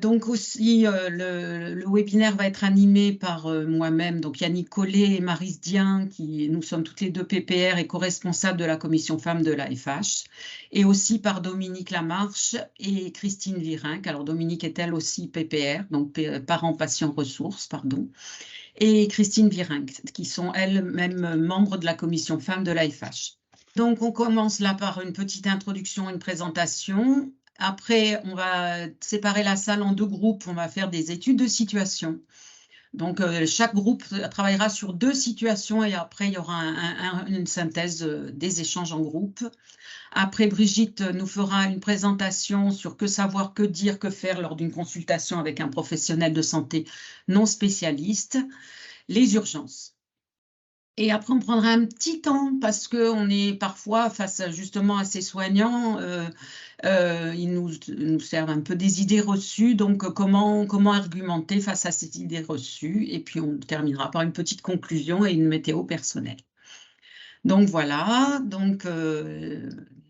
Donc aussi, le webinaire va être animé par moi-même, donc Yannick Collet et Maryse Dien, nous sommes toutes les deux PPR et co-responsables de la commission femmes de l'AFH, et aussi par Dominique Lamarche et Christine Virenque. Alors Dominique est elle aussi PPR, donc parents patients ressources, pardon, et Christine Virenque, qui sont elles-mêmes membres de la commission femmes de l'AFH. Donc on commence là par une petite introduction, une présentation. Après, on va séparer la salle en deux groupes. On va faire des études de situation. Donc, chaque groupe travaillera sur 2 situations et après, il y aura une synthèse des échanges en groupe. Après, Brigitte nous fera une présentation sur que savoir, que dire, que faire lors d'une consultation avec un professionnel de santé non spécialiste, les urgences. Et après, on prendra un petit temps parce qu'on est parfois face justement à ces soignants. Ils nous servent un peu des idées reçues. Donc, comment argumenter face à ces idées reçues? Et puis, on terminera par une petite conclusion et une météo personnelle. Donc, voilà. Donc,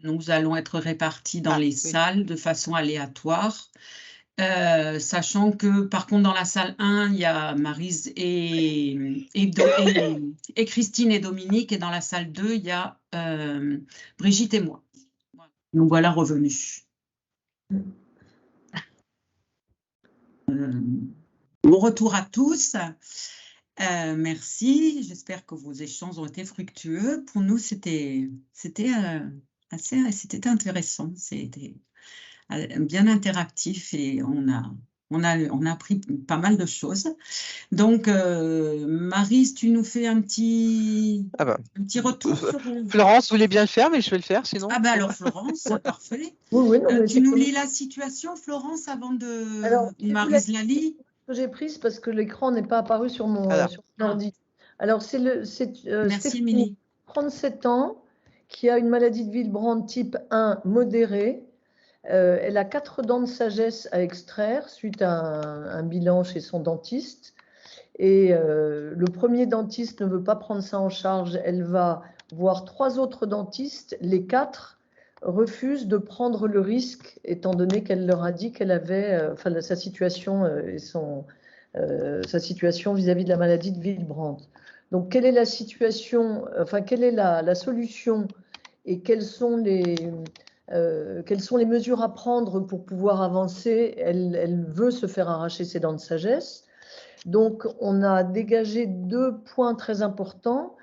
nous allons être répartis dans les salles de façon aléatoire. Sachant que, par contre, dans la salle 1, il y a Maryse et Christine et Dominique, et dans la salle 2, il y a Brigitte et moi. Nous voilà revenus. Bon retour à tous. Merci. J'espère que vos échanges ont été fructueux. Pour nous, c'était intéressant. C'était bien interactif et on a appris pas mal de choses. Donc, Maryse, tu nous fais un petit retour sur... Florence voulait bien le faire, mais je vais le faire sinon. Ah ben alors, Florence, parfait. Oui, non, tu nous lis la situation, Florence, avant de... Alors, Maryse la lit. J'ai prise parce que l'écran n'est pas apparu sur mon ordi. Alors, c'est merci, Émilie. 37 ans, qui a une maladie de Willebrand type 1 modérée. Elle a 4 dents de sagesse à extraire suite à un bilan chez son dentiste. Et le premier dentiste ne veut pas prendre ça en charge. Elle va voir 3 autres dentistes. Les 4 refusent de prendre le risque, étant donné qu'elle leur a dit qu'elle avait sa situation sa situation vis-à-vis de la maladie de Willebrand. Donc, quelle est la situation, quelle est la solution et quelles sont les mesures à prendre pour pouvoir avancer? Elle veut se faire arracher ses dents de sagesse. Donc, on a dégagé 2 points très importants.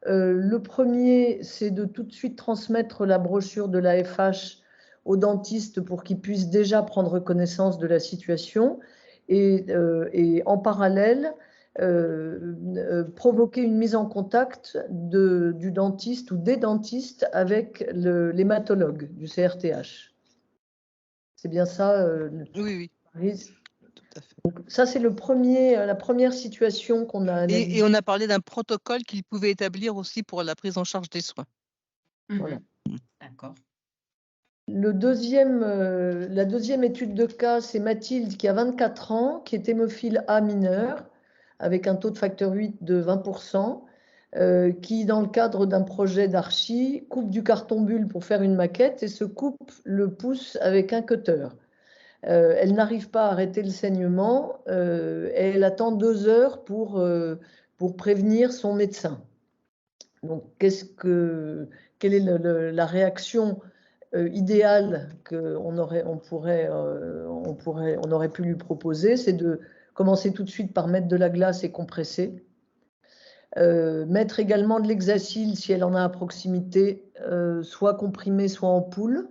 Le premier, c'est de tout de suite transmettre la brochure de l'AFH au dentiste pour qu'il puisse déjà prendre connaissance de la situation et en parallèle, provoquer une mise en contact du dentiste ou des dentistes avec l'hématologue du CRTH. C'est bien ça, oui. Tout à fait. Donc, ça, c'est la première situation qu'on a analysée. Et on a parlé d'un protocole qu'il pouvait établir aussi pour la prise en charge des soins. Voilà. D'accord. La deuxième étude de cas, c'est Mathilde qui a 24 ans, qui est hémophile A mineur, avec un taux de facteur 8 de 20%, qui, dans le cadre d'un projet d'archi, coupe du carton bulle pour faire une maquette et se coupe le pouce avec un cutter. Elle n'arrive pas à arrêter le saignement et elle attend 2 heures pour prévenir son médecin. Donc, quelle est la réaction idéale qu'on aurait pu lui proposer? C'est de commencer tout de suite par mettre de la glace et compresser. Mettre également de l'hexacil si elle en a à proximité, soit comprimé, soit en poudre.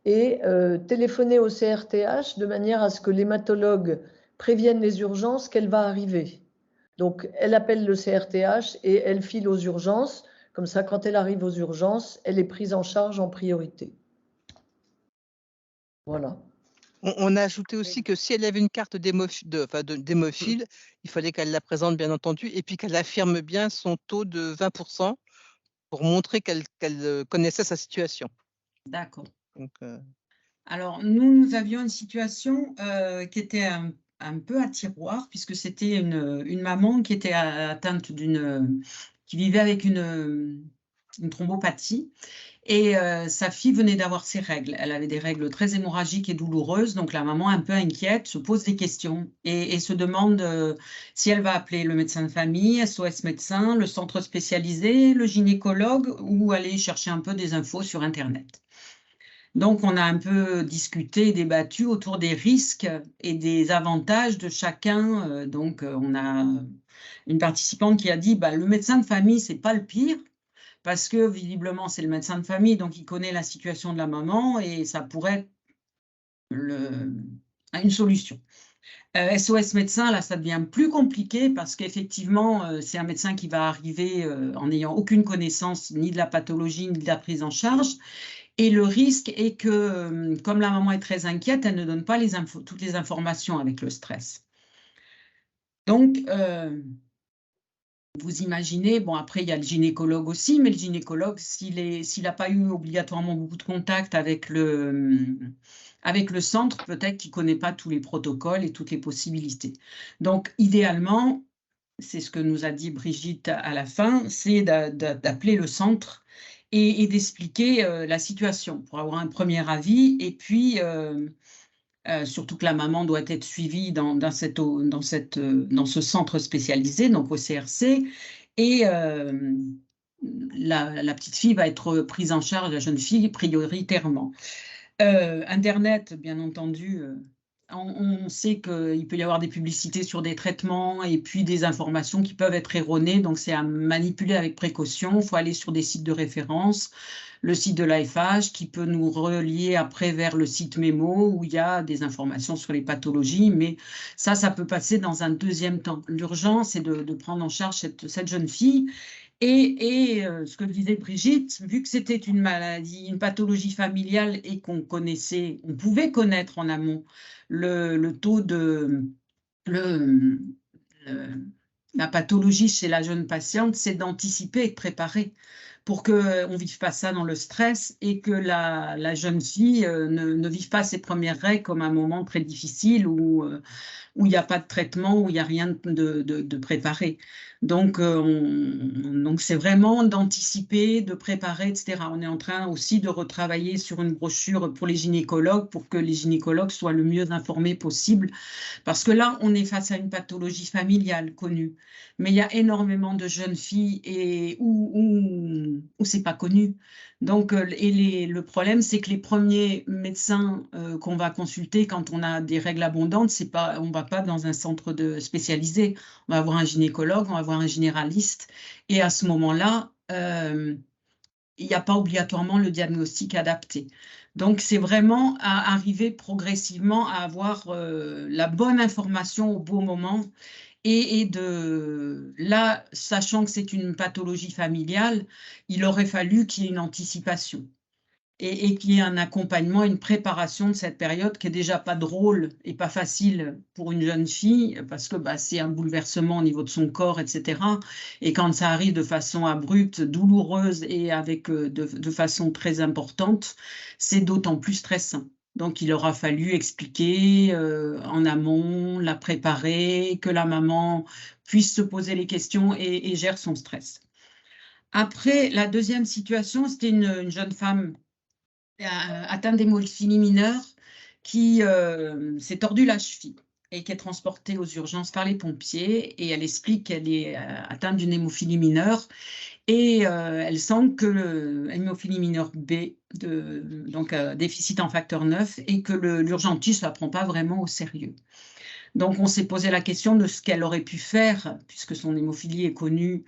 Et téléphoner au CRTH de manière à ce que l'hématologue prévienne les urgences qu'elle va arriver. Donc, elle appelle le CRTH et elle file aux urgences. Comme ça, quand elle arrive aux urgences, elle est prise en charge en priorité. Voilà. On a ajouté aussi que si elle avait une carte d'hémophile, il fallait qu'elle la présente, bien entendu, et puis qu'elle affirme bien son taux de 20% pour montrer qu'elle connaissait sa situation. D'accord. Alors, nous avions une situation qui était un peu à tiroir, puisque c'était une maman qui était atteinte qui vivait avec une thrombopathie. Et sa fille venait d'avoir ses règles. Elle avait des règles très hémorragiques et douloureuses, donc la maman, un peu inquiète, se pose des questions et se demande si elle va appeler le médecin de famille, SOS médecin, le centre spécialisé, le gynécologue ou aller chercher un peu des infos sur Internet. Donc, on a un peu discuté et débattu autour des risques et des avantages de chacun. On a une participante qui a dit bah, le médecin de famille, c'est pas le pire, parce que visiblement, c'est le médecin de famille, donc il connaît la situation de la maman et ça pourrait être une solution. SOS médecin, là, ça devient plus compliqué parce qu'effectivement, c'est un médecin qui va arriver en n'ayant aucune connaissance ni de la pathologie ni de la prise en charge. Et le risque est que, comme la maman est très inquiète, elle ne donne pas toutes les informations avec le stress. Donc, vous imaginez, bon après il y a le gynécologue aussi, mais le gynécologue, s'il n'a pas eu obligatoirement beaucoup de contact avec le centre, peut-être qu'il ne connaît pas tous les protocoles et toutes les possibilités. Donc idéalement, c'est ce que nous a dit Brigitte à la fin, c'est d'appeler le centre et d'expliquer la situation pour avoir un premier avis et puis surtout que la maman doit être suivie dans ce centre spécialisé, donc au CRC, et la petite fille va être prise en charge, la jeune fille, prioritairement. Internet, bien entendu, on sait qu'il peut y avoir des publicités sur des traitements et puis des informations qui peuvent être erronées, donc c'est à manipuler avec précaution. Il faut aller sur des sites de référence, le site de l'AFH qui peut nous relier après vers le site Mémo où il y a des informations sur les pathologies, mais ça peut passer dans un deuxième temps. L'urgence, c'est de prendre en charge cette jeune fille. Et ce que disait Brigitte, vu que c'était une maladie, une pathologie familiale et qu'on pouvait connaître en amont le taux de la pathologie chez la jeune patiente, c'est d'anticiper et de préparer pour qu'on ne vive pas ça dans le stress et que la jeune fille ne vive pas ses premières règles comme un moment très difficile où il n'y a pas de traitement, où il n'y a rien de préparé. Donc c'est vraiment d'anticiper, de préparer, etc. On est en train aussi de retravailler sur une brochure pour les gynécologues pour que les gynécologues soient le mieux informés possible. Parce que là, on est face à une pathologie familiale connue. Mais il y a énormément de jeunes filles où c'est pas connu. Donc, le problème, c'est que les premiers médecins qu'on va consulter quand on a des règles abondantes, on ne va pas dans un centre spécialisé. On va avoir un gynécologue, on va avoir un généraliste. Et à ce moment-là, il n'y a pas obligatoirement le diagnostic adapté. Donc, c'est vraiment à arriver progressivement à avoir la bonne information au bon moment. Et là, sachant que c'est une pathologie familiale, il aurait fallu qu'il y ait une anticipation et qu'il y ait un accompagnement, une préparation de cette période qui est déjà pas drôle et pas facile pour une jeune fille parce que c'est un bouleversement au niveau de son corps, etc. Et quand ça arrive de façon abrupte, douloureuse et avec de façon très importante, c'est d'autant plus stressant. Donc, il aura fallu expliquer en amont, la préparer, que la maman puisse se poser les questions et gère son stress. Après, la deuxième situation, c'était une jeune femme atteinte d'hémophilie mineure qui s'est tordue la cheville et qui est transportée aux urgences par les pompiers. Et elle explique qu'elle est atteinte d'une hémophilie mineure et elle sent que l'hémophilie mineure B, donc déficit en facteur 9, et que l'urgentiste ne la prend pas vraiment au sérieux. Donc, on s'est posé la question de ce qu'elle aurait pu faire, puisque son hémophilie est connue,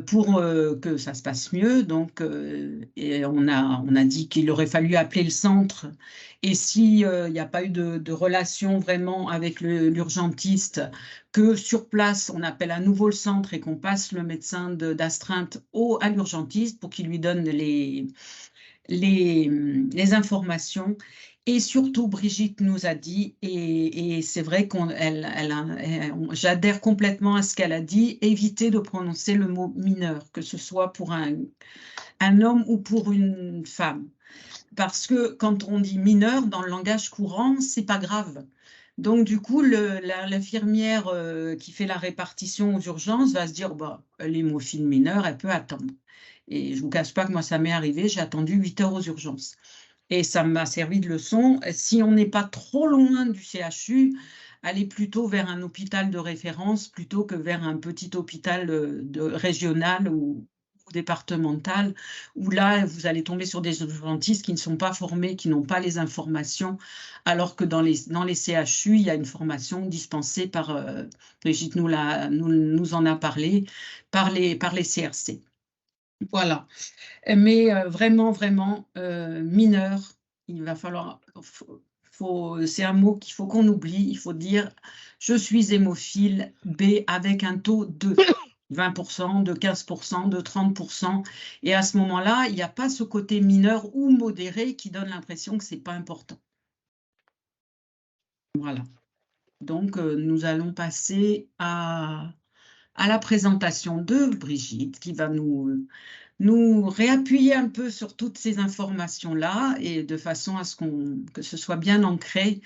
pour que ça se passe mieux. Donc, et on a dit qu'il aurait fallu appeler le centre. Et s'il n'y a pas eu de relation vraiment avec l'urgentiste, que sur place, on appelle à nouveau le centre et qu'on passe le médecin d'astreinte à l'urgentiste pour qu'il lui donne les informations. Et surtout, Brigitte nous a dit, et c'est vrai j'adhère complètement à ce qu'elle a dit, éviter de prononcer le mot mineur, que ce soit pour un homme ou pour une femme. Parce que quand on dit mineur, dans le langage courant, c'est pas grave. Donc, du coup, l'infirmière qui fait la répartition aux urgences va se dire, l'hémophile mineure, elle peut attendre. Et je ne vous cache pas que moi, ça m'est arrivé, j'ai attendu 8 heures aux urgences. Et ça m'a servi de leçon. Si on n'est pas trop loin du CHU, aller plutôt vers un hôpital de référence plutôt que vers un petit hôpital régional ou départemental, où là, vous allez tomber sur des urgentistes qui ne sont pas formés, qui n'ont pas les informations, alors que dans les CHU, il y a une formation dispensée par, Brigitte nous en a parlé, par les CRC. Voilà. Mais vraiment, vraiment mineur, il va falloir, c'est un mot qu'il faut qu'on oublie, il faut dire je suis hémophile B avec un taux de 20%, de 15%, de 30%. Et à ce moment-là, il n'y a pas ce côté mineur ou modéré qui donne l'impression que ce n'est pas important. Voilà. Donc, nous allons passer à la présentation de Brigitte qui va nous réappuyer un peu sur toutes ces informations-là et de façon à ce que ce soit bien ancré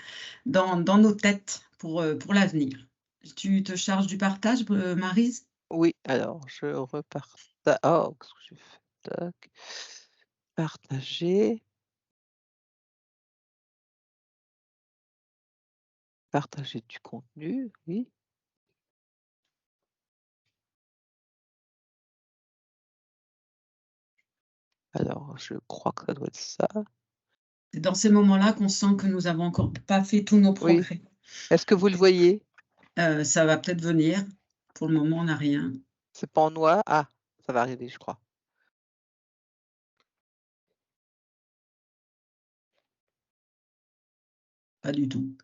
dans nos têtes pour l'avenir. Tu te charges du partage, Maryse? Oui, alors je repars. Oh, qu'est-ce que j'ai fait? Tac. Partager. Partager du contenu, oui. Alors, je crois que ça doit être ça. C'est dans ces moments-là qu'on sent que nous n'avons encore pas fait tous nos progrès. Est-ce que vous le voyez? Ça va peut-être venir. Pour le moment, on n'a rien. C'est pas en noir? Ah, ça va arriver, je crois. Pas du tout.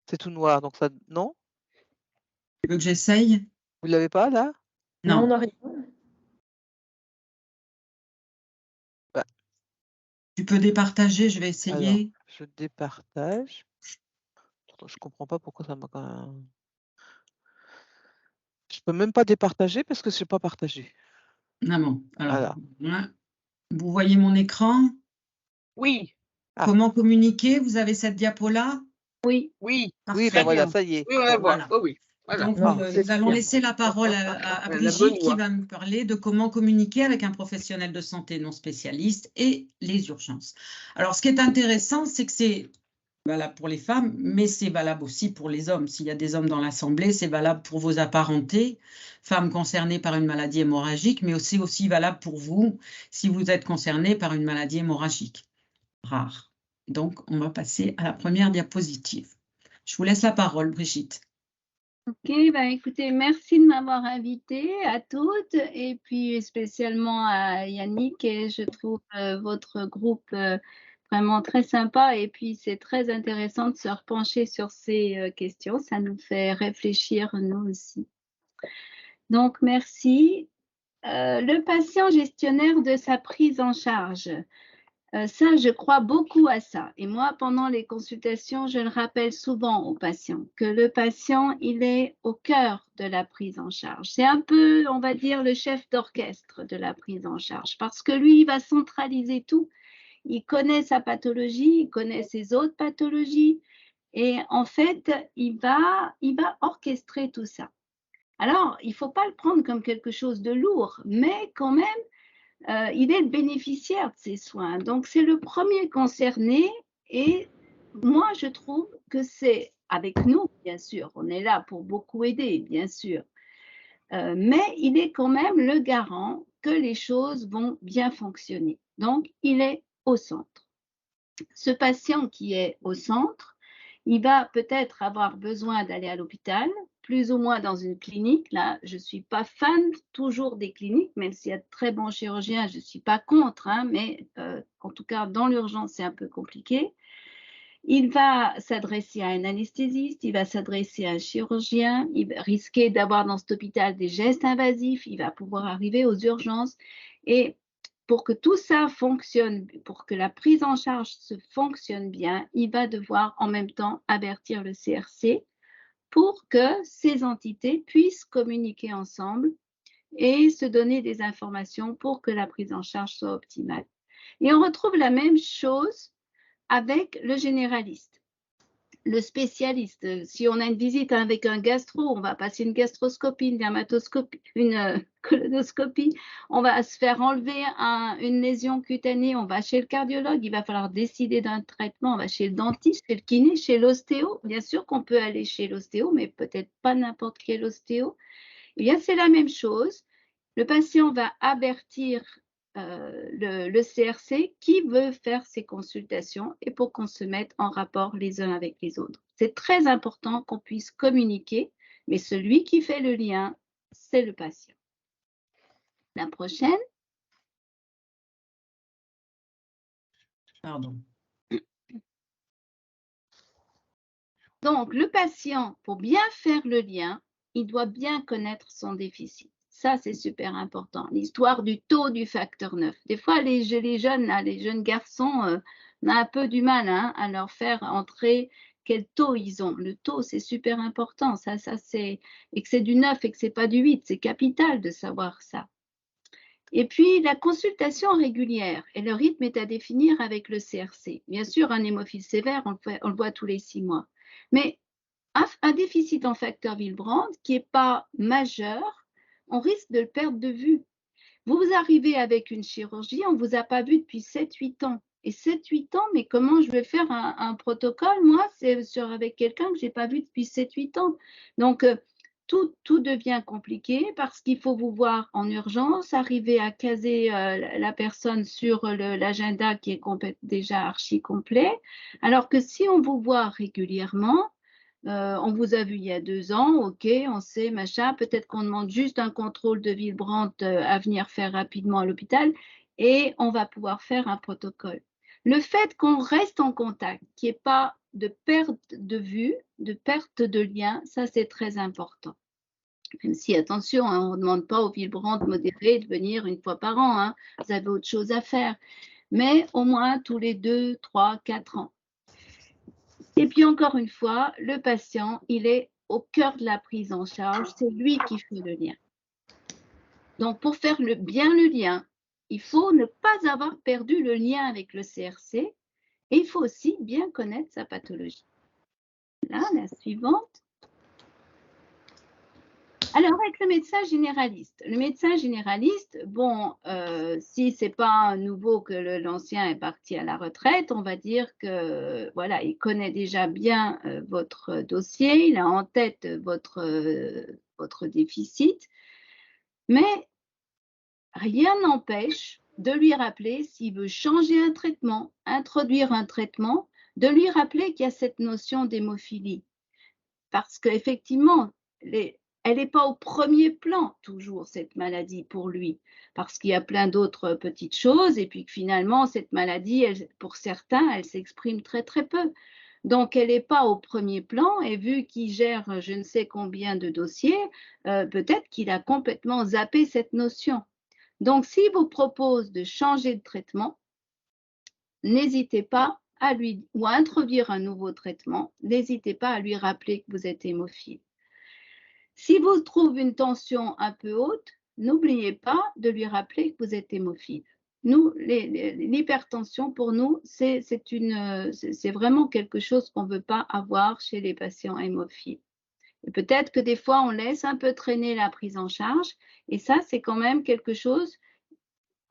C'est tout noir, donc ça... Non? Tu veux que j'essaye? Vous l'avez pas, là? Non, on Non. n'a rien. Bah, Tu peux départager, je vais essayer. alors, je départage. Je comprends pas pourquoi ça m'a quand même... Je peux même pas départager parce que je n'ai pas partagé. Non, bon. Alors, Voilà. Vous voyez mon écran? Oui. Ah. Comment communiquer? Vous avez cette diapo-là? Oui. Oui. Oui, ben voilà, ça y est. Oui, on la voit. Voilà. Oh, oui. Voilà. Donc, Non, nous allons bien. laisser la parole à La Brigitte bonne qui voix. va me parler de comment communiquer avec un professionnel de santé non spécialiste et les urgences. Alors, ce qui est intéressant, c'est que c'est valable pour les femmes, mais c'est valable aussi pour les hommes. S'il y a des hommes dans l'Assemblée, c'est valable pour vos apparentés, femmes concernées par une maladie hémorragique, mais aussi valable pour vous si vous êtes concerné par une maladie hémorragique rare. Donc, on va passer à la première diapositive. Je vous laisse la parole, Brigitte. Ok, ben écoutez, merci de m'avoir invitée à toutes et puis spécialement à Yannick. Et je trouve votre groupe vraiment très sympa et puis c'est très intéressant de se repencher sur ces questions. Ça nous fait réfléchir nous aussi. Donc, merci. Le patient gestionnaire de sa prise en charge. Ça, je crois beaucoup à ça. Et moi, pendant les consultations, je le rappelle souvent aux patients, que le patient, il est au cœur de la prise en charge. C'est un peu, on va dire, le chef d'orchestre de la prise en charge, parce que lui, il va centraliser tout. Il connaît sa pathologie, il connaît ses autres pathologies, et en fait, il va orchestrer tout ça. Alors, il ne faut pas le prendre comme quelque chose de lourd, mais quand même, il est le bénéficiaire de ces soins. Donc, c'est le premier concerné et moi, je trouve que c'est avec nous, bien sûr, on est là pour beaucoup aider, bien sûr, mais il est quand même le garant que les choses vont bien fonctionner. Donc, il est au centre. Ce patient qui est au centre, il va peut-être avoir besoin d'aller à l'hôpital, plus ou moins dans une clinique. Là, je ne suis pas fan toujours des cliniques, même s'il y a de très bons chirurgiens, je ne suis pas contre, hein, mais en tout cas, dans l'urgence, c'est un peu compliqué. Il va s'adresser à un anesthésiste, il va s'adresser à un chirurgien, il va risquer d'avoir dans cet hôpital des gestes invasifs, il va pouvoir arriver aux urgences. Et pour que tout ça fonctionne, pour que la prise en charge se fonctionne bien, il va devoir en même temps avertir le CRC pour que ces entités puissent communiquer ensemble et se donner des informations pour que la prise en charge soit optimale. Et on retrouve la même chose avec le généraliste. le spécialiste. Si on a une visite avec un gastro, on va passer une gastroscopie, une dermatoscopie, une colonoscopie, on va se faire enlever une lésion cutanée, on va chez le cardiologue, il va falloir décider d'un traitement, on va chez le dentiste, chez le kiné, chez l'ostéo. Bien sûr qu'on peut aller chez l'ostéo, mais peut-être pas n'importe quel ostéo. Eh bien, c'est la même chose. Le patient va avertir le CRC qui veut faire ces consultations et pour qu'on se mette en rapport les uns avec les autres. C'est très important qu'on puisse communiquer, mais celui qui fait le lien, c'est le patient. La prochaine. Pardon. Donc, le patient, pour bien faire le lien, il doit bien connaître son déficit. Ça, c'est super important. L'histoire du taux du facteur 9. Des fois, les jeunes garçons, on a un peu du mal à leur faire entrer quel taux ils ont. Le taux, c'est super important. Et que c'est du 9 et que ce n'est pas du 8. C'est capital de savoir ça. Et puis, la consultation régulière et le rythme est à définir avec le CRC. Bien sûr, un hémophile sévère, on le voit tous les 6 mois. Mais un déficit en facteur Willebrand qui n'est pas majeur, on risque de le perdre de vue. Vous arrivez avec une chirurgie, on ne vous a pas vu depuis 7-8 ans. Et 7-8 ans, mais comment je vais faire un protocole? Moi, c'est avec quelqu'un que je n'ai pas vu depuis 7-8 ans. Donc, tout devient compliqué parce qu'il faut vous voir en urgence, arriver à caser la personne sur l'agenda qui est déjà archi complet. Alors que si on vous voit régulièrement, on vous a vu il y a 2 ans, ok, on sait, machin, peut-être qu'on demande juste un contrôle de Willebrand à venir faire rapidement à l'hôpital et on va pouvoir faire un protocole. Le fait qu'on reste en contact, qu'il n'y ait pas de perte de vue, de perte de lien, ça c'est très important. Même si, attention, on ne demande pas au Willebrand modéré de venir 1 fois par an, vous avez autre chose à faire, mais au moins tous les 2, 3, 4 ans. Et puis encore une fois, le patient, il est au cœur de la prise en charge, c'est lui qui fait le lien. Donc pour faire bien le lien, il faut ne pas avoir perdu le lien avec le CRC et il faut aussi bien connaître sa pathologie. Là, la suivante. Alors, avec le médecin généraliste. Le médecin généraliste, bon, si ce n'est pas nouveau que l'ancien est parti à la retraite, on va dire que voilà, il connaît déjà bien votre dossier, il a en tête votre déficit, mais rien n'empêche de lui rappeler, s'il veut changer un traitement, introduire un traitement, de lui rappeler qu'il y a cette notion d'hémophilie. Parce qu'effectivement, elle n'est pas au premier plan toujours, cette maladie pour lui, parce qu'il y a plein d'autres petites choses et puis que finalement, cette maladie, pour certains, elle s'exprime très très peu. Donc, elle n'est pas au premier plan et vu qu'il gère je ne sais combien de dossiers, peut-être qu'il a complètement zappé cette notion. Donc, s'il vous propose de changer de traitement, n'hésitez pas à lui ou à introduire un nouveau traitement, n'hésitez pas à lui rappeler que vous êtes hémophile. Si vous trouvez une tension un peu haute, n'oubliez pas de lui rappeler que vous êtes hémophile. Nous, l'hypertension, pour nous, c'est vraiment quelque chose qu'on ne veut pas avoir chez les patients hémophiles. Et peut-être que des fois, on laisse un peu traîner la prise en charge, et ça, c'est quand même quelque chose,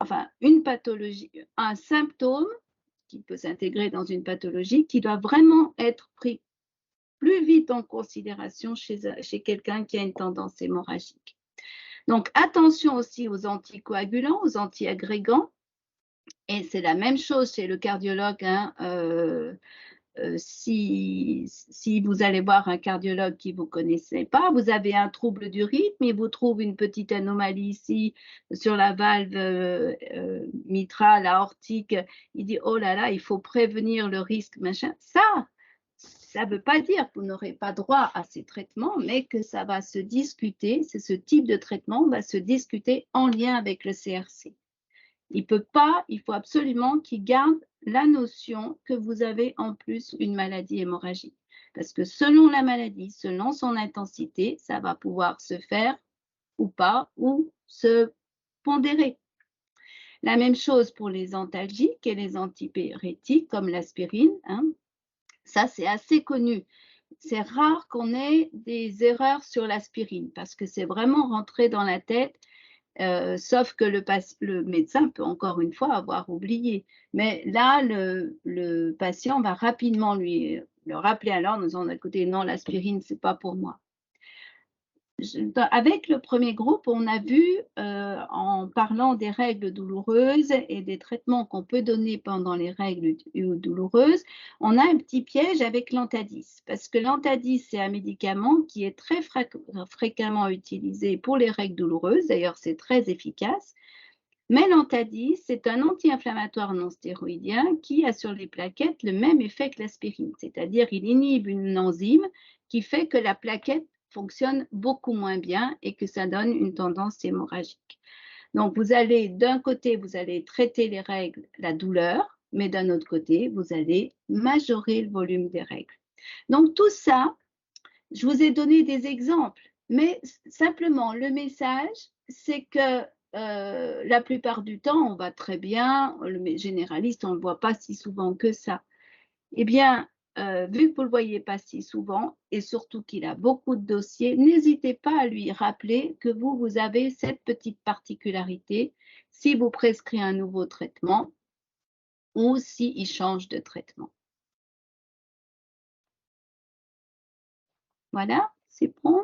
enfin, une pathologie, un symptôme qui peut s'intégrer dans une pathologie qui doit vraiment être pris plus vite en considération chez quelqu'un qui a une tendance hémorragique. Donc, attention aussi aux anticoagulants, aux antiagrégants. Et c'est la même chose chez le cardiologue. Si vous allez voir un cardiologue qui ne vous connaissez pas, vous avez un trouble du rythme, il vous trouve une petite anomalie ici sur la valve mitrale, aortique, il dit « Oh là là, il faut prévenir le risque, machin ». Ça ne veut pas dire que vous n'aurez pas droit à ces traitements, mais que ça va se discuter, c'est ce type de traitement va se discuter en lien avec le CRC. Il faut absolument qu'il garde la notion que vous avez en plus une maladie hémorragique. Parce que selon la maladie, selon son intensité, ça va pouvoir se faire ou pas, ou se pondérer. La même chose pour les antalgiques et les antipyrétiques comme l'aspirine. Ça, c'est assez connu. C'est rare qu'on ait des erreurs sur l'aspirine parce que c'est vraiment rentré dans la tête, sauf que le médecin peut encore une fois avoir oublié. Mais là, le patient va rapidement le rappeler alors, nous disant, écoutez, non, l'aspirine, c'est pas pour moi. Avec le premier groupe, on a vu, en parlant des règles douloureuses et des traitements qu'on peut donner pendant les règles douloureuses, on a un petit piège avec l'Antadis. Parce que l'Antadis, c'est un médicament qui est très fréquemment utilisé pour les règles douloureuses. D'ailleurs, c'est très efficace. Mais l'Antadis, c'est un anti-inflammatoire non stéroïdien qui a sur les plaquettes le même effet que l'aspirine. C'est-à-dire, il inhibe une enzyme qui fait que la plaquette fonctionne beaucoup moins bien et que ça donne une tendance hémorragique. Donc, vous allez, d'un côté, vous allez traiter les règles, la douleur, mais d'un autre côté, vous allez majorer le volume des règles. Donc, tout ça, je vous ai donné des exemples, mais simplement, le message, c'est que la plupart du temps, on va très bien, le généraliste, on ne le voit pas si souvent que ça. Eh bien, vu que vous ne le voyez pas si souvent, et surtout qu'il a beaucoup de dossiers, n'hésitez pas à lui rappeler que vous avez cette petite particularité si vous prescrivez un nouveau traitement ou s'il change de traitement. Voilà, c'est bon.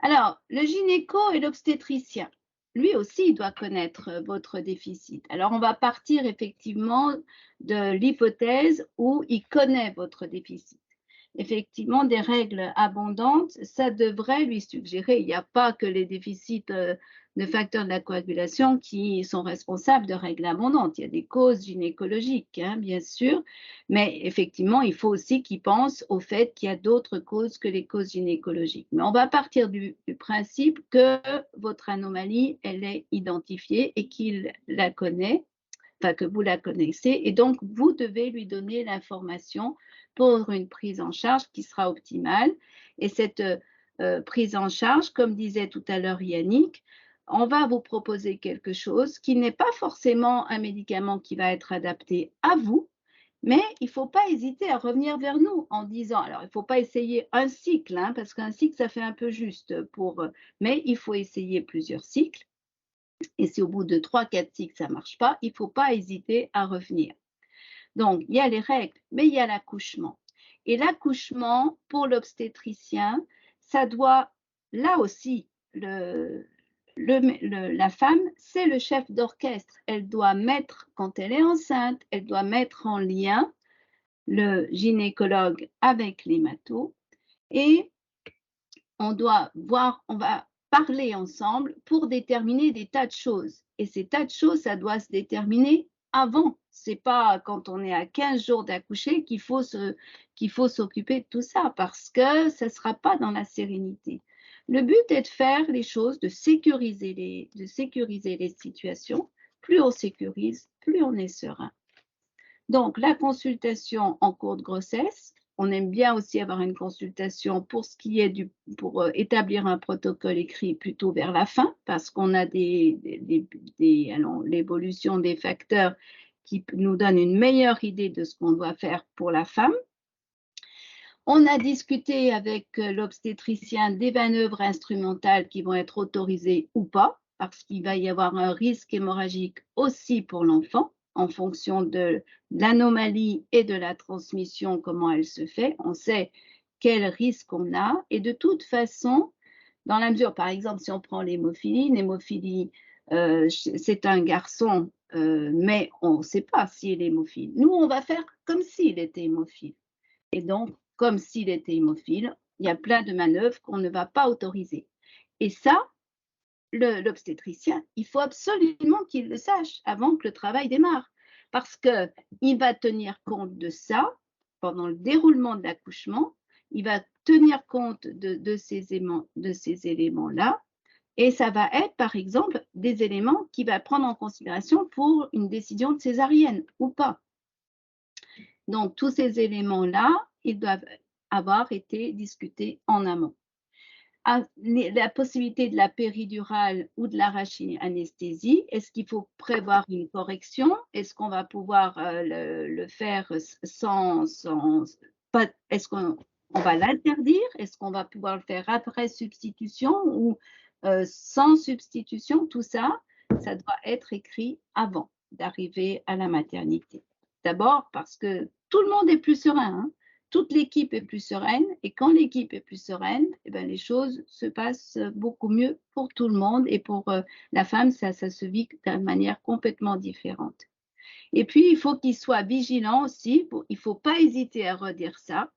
Alors, le gynéco et l'obstétricien, lui aussi, il doit connaître votre déficit. Alors, on va partir effectivement de l'hypothèse où il connaît votre déficit. Effectivement, des règles abondantes, ça devrait lui suggérer, il n'y a pas que les déficits de facteurs de la coagulation qui sont responsables de règles abondantes. Il y a des causes gynécologiques, hein, bien sûr, mais effectivement, il faut aussi qu'il pense au fait qu'il y a d'autres causes que les causes gynécologiques. Mais on va partir du principe que votre anomalie, elle est identifiée et qu'il la connaît, enfin que vous la connaissez, et donc vous devez lui donner l'information pour une prise en charge qui sera optimale. Et cette prise en charge, comme disait tout à l'heure Yannick, on va vous proposer quelque chose qui n'est pas forcément un médicament qui va être adapté à vous, mais il ne faut pas hésiter à revenir vers nous en disant, alors il ne faut pas essayer un cycle, hein, parce qu'un cycle, ça fait un peu juste mais il faut essayer plusieurs cycles. Et si au bout de 3-4 cycles, ça ne marche pas, il ne faut pas hésiter à revenir. Donc, il y a les règles, mais il y a l'accouchement. Et l'accouchement, pour l'obstétricien, ça doit, là aussi, la femme, c'est le chef d'orchestre. Elle doit mettre, quand elle est enceinte, elle doit mettre en lien le gynécologue avec l'hémato et on doit voir, on va parler ensemble pour déterminer des tas de choses. Et ces tas de choses, ça doit se déterminer avant. Ce n'est pas quand on est à 15 jours d'accoucher qu'il faut s'occuper de tout ça parce que ça ne sera pas dans la sérénité. Le but est de faire les choses, de sécuriser les situations. Plus on sécurise, plus on est serein. Donc, la consultation en cours de grossesse, on aime bien aussi avoir une consultation pour ce qui est pour établir un protocole écrit plutôt vers la fin, parce qu'on a l'évolution des facteurs qui nous donne une meilleure idée de ce qu'on doit faire pour la femme. On a discuté avec l'obstétricien des manœuvres instrumentales qui vont être autorisées ou pas, parce qu'il va y avoir un risque hémorragique aussi pour l'enfant en fonction de l'anomalie et de la transmission, comment elle se fait. On sait quel risque on a. Et de toute façon, dans la mesure, par exemple, si on prend l'hémophilie, c'est un garçon, mais on ne sait pas s'il est hémophile. Nous, on va faire comme s'il était hémophile. Et donc, comme s'il était hémophile, il y a plein de manœuvres qu'on ne va pas autoriser. Et ça, l'obstétricien, il faut absolument qu'il le sache avant que le travail démarre, parce qu'il va tenir compte de ça pendant le déroulement de l'accouchement, il va tenir compte de ces éléments-là, et ça va être, par exemple, des éléments qu'il va prendre en considération pour une décision de césarienne ou pas. Donc, tous ces éléments-là, ils doivent avoir été discutés en amont. la possibilité de la péridurale ou de l'arachinanesthésie, est-ce qu'il faut prévoir une correction? Est-ce qu'on va pouvoir le faire est-ce qu'on va l'interdire? Est-ce qu'on va pouvoir le faire après substitution ou sans substitution? Tout ça, ça doit être écrit avant d'arriver à la maternité. D'abord parce que tout le monde est plus serein, hein. Toute l'équipe est plus sereine et quand l'équipe est plus sereine, eh ben, les choses se passent beaucoup mieux pour tout le monde et pour la femme, ça se vit d'une manière complètement différente. Et puis, il faut qu'il soit vigilant aussi, il ne faut pas hésiter à redire ça.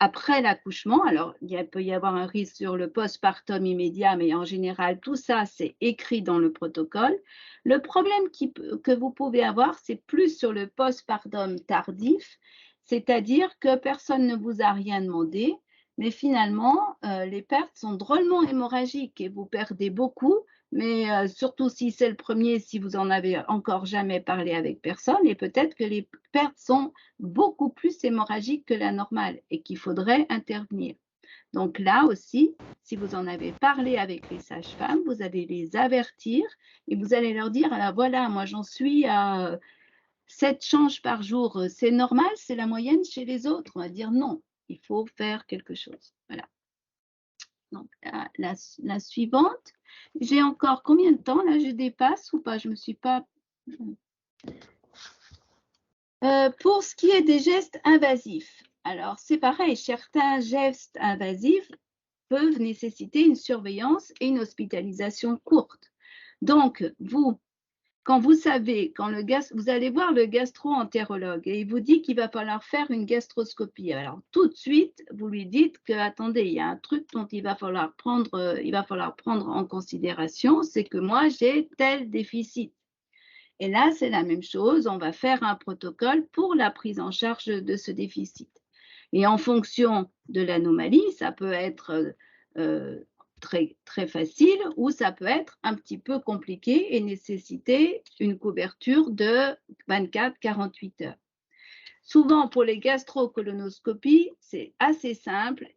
Après l'accouchement, alors il peut y avoir un risque sur le postpartum immédiat, mais en général, tout ça, c'est écrit dans le protocole. Le problème que vous pouvez avoir, c'est plus sur le postpartum tardif, c'est-à-dire que personne ne vous a rien demandé, mais finalement, les pertes sont drôlement hémorragiques et vous perdez beaucoup, mais surtout si c'est le premier, si vous en avez encore jamais parlé avec personne, et peut-être que les pertes sont beaucoup plus hémorragiques que la normale et qu'il faudrait intervenir. Donc là aussi, si vous en avez parlé avec les sages-femmes, vous allez les avertir et vous allez leur dire, alors voilà, moi j'en suis à 7 changes par jour, c'est normal, c'est la moyenne chez les autres. On va dire non, il faut faire quelque chose. Voilà. Donc la suivante, j'ai encore combien de temps là? Je dépasse ou pas? Je ne me suis pas... pour ce qui est des gestes invasifs, alors c'est pareil, certains gestes invasifs peuvent nécessiter une surveillance et une hospitalisation courte. Donc, quand vous savez, vous allez voir le gastro-entérologue et il vous dit qu'il va falloir faire une gastroscopie. Alors, tout de suite, vous lui dites que, attendez, il y a un truc dont il va falloir prendre en considération, c'est que moi, j'ai tel déficit. Et là, c'est la même chose, on va faire un protocole pour la prise en charge de ce déficit. Et en fonction de l'anomalie, ça peut être très, très facile ou ça peut être un petit peu compliqué et nécessiter une couverture de 24-48 heures. Souvent, pour les gastrocolonoscopies, c'est assez simple.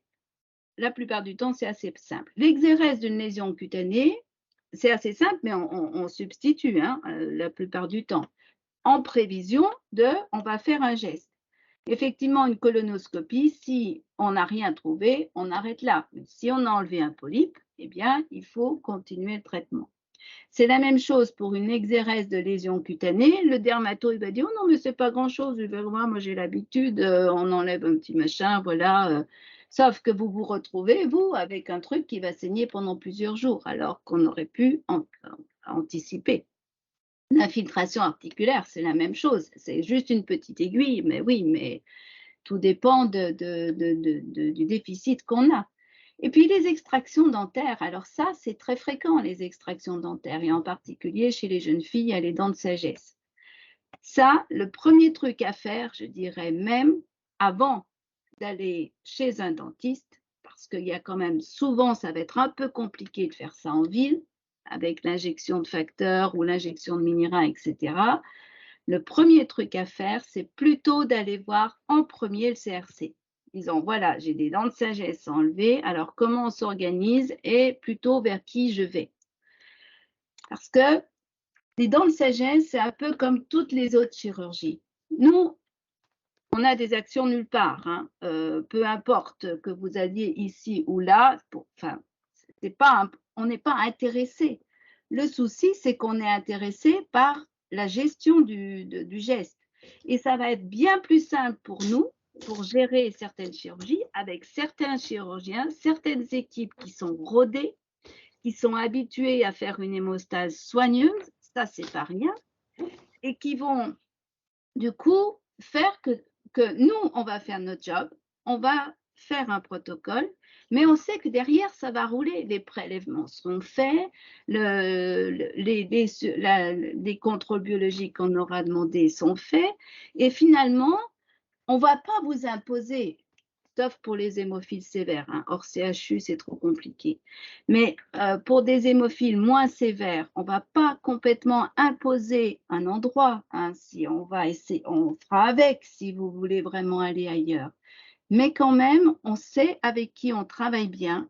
La plupart du temps, c'est assez simple. L'exérèse d'une lésion cutanée, c'est assez simple, mais on substitue la plupart du temps. En prévision on va faire un geste. Effectivement, une colonoscopie, si on n'a rien trouvé, on arrête là. Mais si on a enlevé un polype, eh bien, il faut continuer le traitement. C'est la même chose pour une exérèse de lésion cutanée. Le dermato, il va dire, oh non, mais c'est pas grand-chose. Moi, j'ai l'habitude, on enlève un petit machin, voilà. Sauf que vous vous retrouvez, vous, avec un truc qui va saigner pendant plusieurs jours, alors qu'on aurait pu anticiper. L'infiltration articulaire, c'est la même chose. C'est juste une petite aiguille, mais oui, mais tout dépend du déficit qu'on a. Et puis les extractions dentaires, alors ça, c'est très fréquent, les extractions dentaires, et en particulier chez les jeunes filles, il y a les dents de sagesse. Ça, le premier truc à faire, je dirais même, avant d'aller chez un dentiste, parce qu'il y a quand même souvent, ça va être un peu compliqué de faire ça en ville, avec l'injection de facteurs ou l'injection de minéraux, etc. Le premier truc à faire, c'est plutôt d'aller voir en premier le CRC. Disons, voilà, j'ai des dents de sagesse enlevées, alors comment on s'organise et plutôt vers qui je vais. Parce que les dents de sagesse, c'est un peu comme toutes les autres chirurgies. Nous, on a des actions nulle part, peu importe que vous alliez ici ou là, on n'est pas intéressé. Le souci, c'est qu'on est intéressé par la gestion du geste. Et ça va être bien plus simple pour nous, pour gérer certaines chirurgies, avec certains chirurgiens, certaines équipes qui sont rodées, qui sont habituées à faire une hémostase soigneuse, ça c'est pas rien, et qui vont du coup faire que nous, on va faire notre job, on va faire un protocole, mais on sait que derrière, ça va rouler. Les prélèvements seront faits, les contrôles biologiques qu'on aura demandés sont faits, et finalement, on ne va pas vous imposer, sauf pour les hémophiles sévères, hors CHU, c'est trop compliqué. Mais pour des hémophiles moins sévères, on ne va pas complètement imposer un endroit. Si on va essayer, on fera avec si vous voulez vraiment aller ailleurs. Mais quand même, on sait avec qui on travaille bien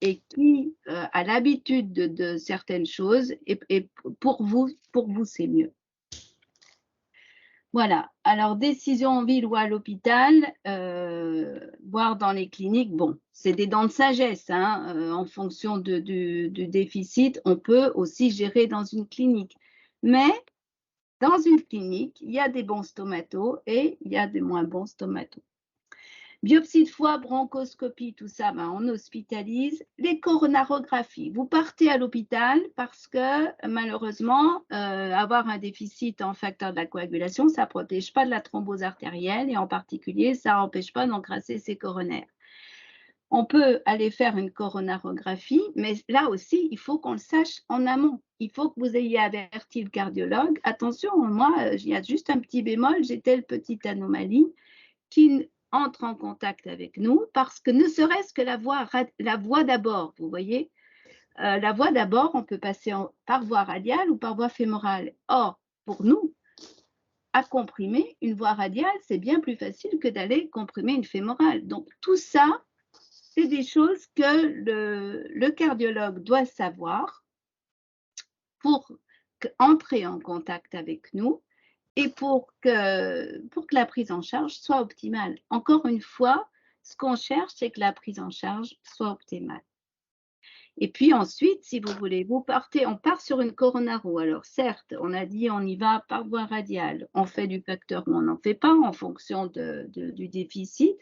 et qui a l'habitude de certaines choses. Et pour vous c'est mieux. Voilà, alors décision en ville ou à l'hôpital, voire dans les cliniques, bon, c'est des dents de sagesse, hein, en fonction du déficit, on peut aussi gérer dans une clinique. Mais dans une clinique, il y a des bons stomatos et il y a des moins bons stomatos. Biopsie de foie, bronchoscopie, tout ça, ben, on hospitalise. Les coronarographies, vous partez à l'hôpital parce que malheureusement, avoir un déficit en facteur de la coagulation, ça ne protège pas de la thrombose artérielle et en particulier, ça n'empêche pas d'encrasser ses coronaires. On peut aller faire une coronarographie, mais là aussi, il faut qu'on le sache en amont. Il faut que vous ayez averti le cardiologue. Attention, moi, il y a juste un petit bémol, j'ai telle petite anomalie qui entre en contact avec nous parce que ne serait-ce que la voie d'abord, vous voyez, la voie d'abord, on peut passer par voie radiale ou par voie fémorale. Or, pour nous, à comprimer une voie radiale, c'est bien plus facile que d'aller comprimer une fémorale. Donc, tout ça, c'est des choses que le cardiologue doit savoir pour entrer en contact avec nous et pour que la prise en charge soit optimale. Encore une fois, ce qu'on cherche, c'est que la prise en charge soit optimale. Et puis ensuite, si vous voulez, on part sur une coronaro. Alors certes, on a dit on y va par voie radiale. On fait du facteur ou on n'en fait pas en fonction du déficit.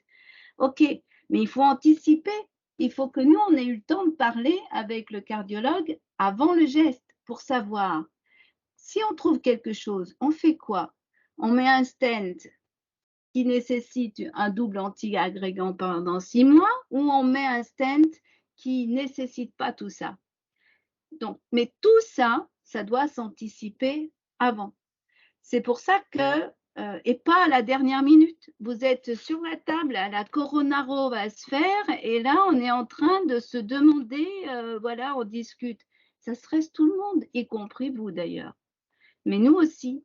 OK, mais il faut anticiper. Il faut que nous, on ait eu le temps de parler avec le cardiologue avant le geste pour savoir si on trouve quelque chose, on fait quoi? On met un stent qui nécessite un double anti-agrégant pendant 6 mois ou on met un stent qui ne nécessite pas tout ça. Donc, mais tout ça, ça doit s'anticiper avant. C'est pour ça que, et pas à la dernière minute, vous êtes sur la table, la coronaro va se faire et là, on est en train de se demander, voilà, on discute. Ça stresse tout le monde, y compris vous d'ailleurs. Mais nous aussi,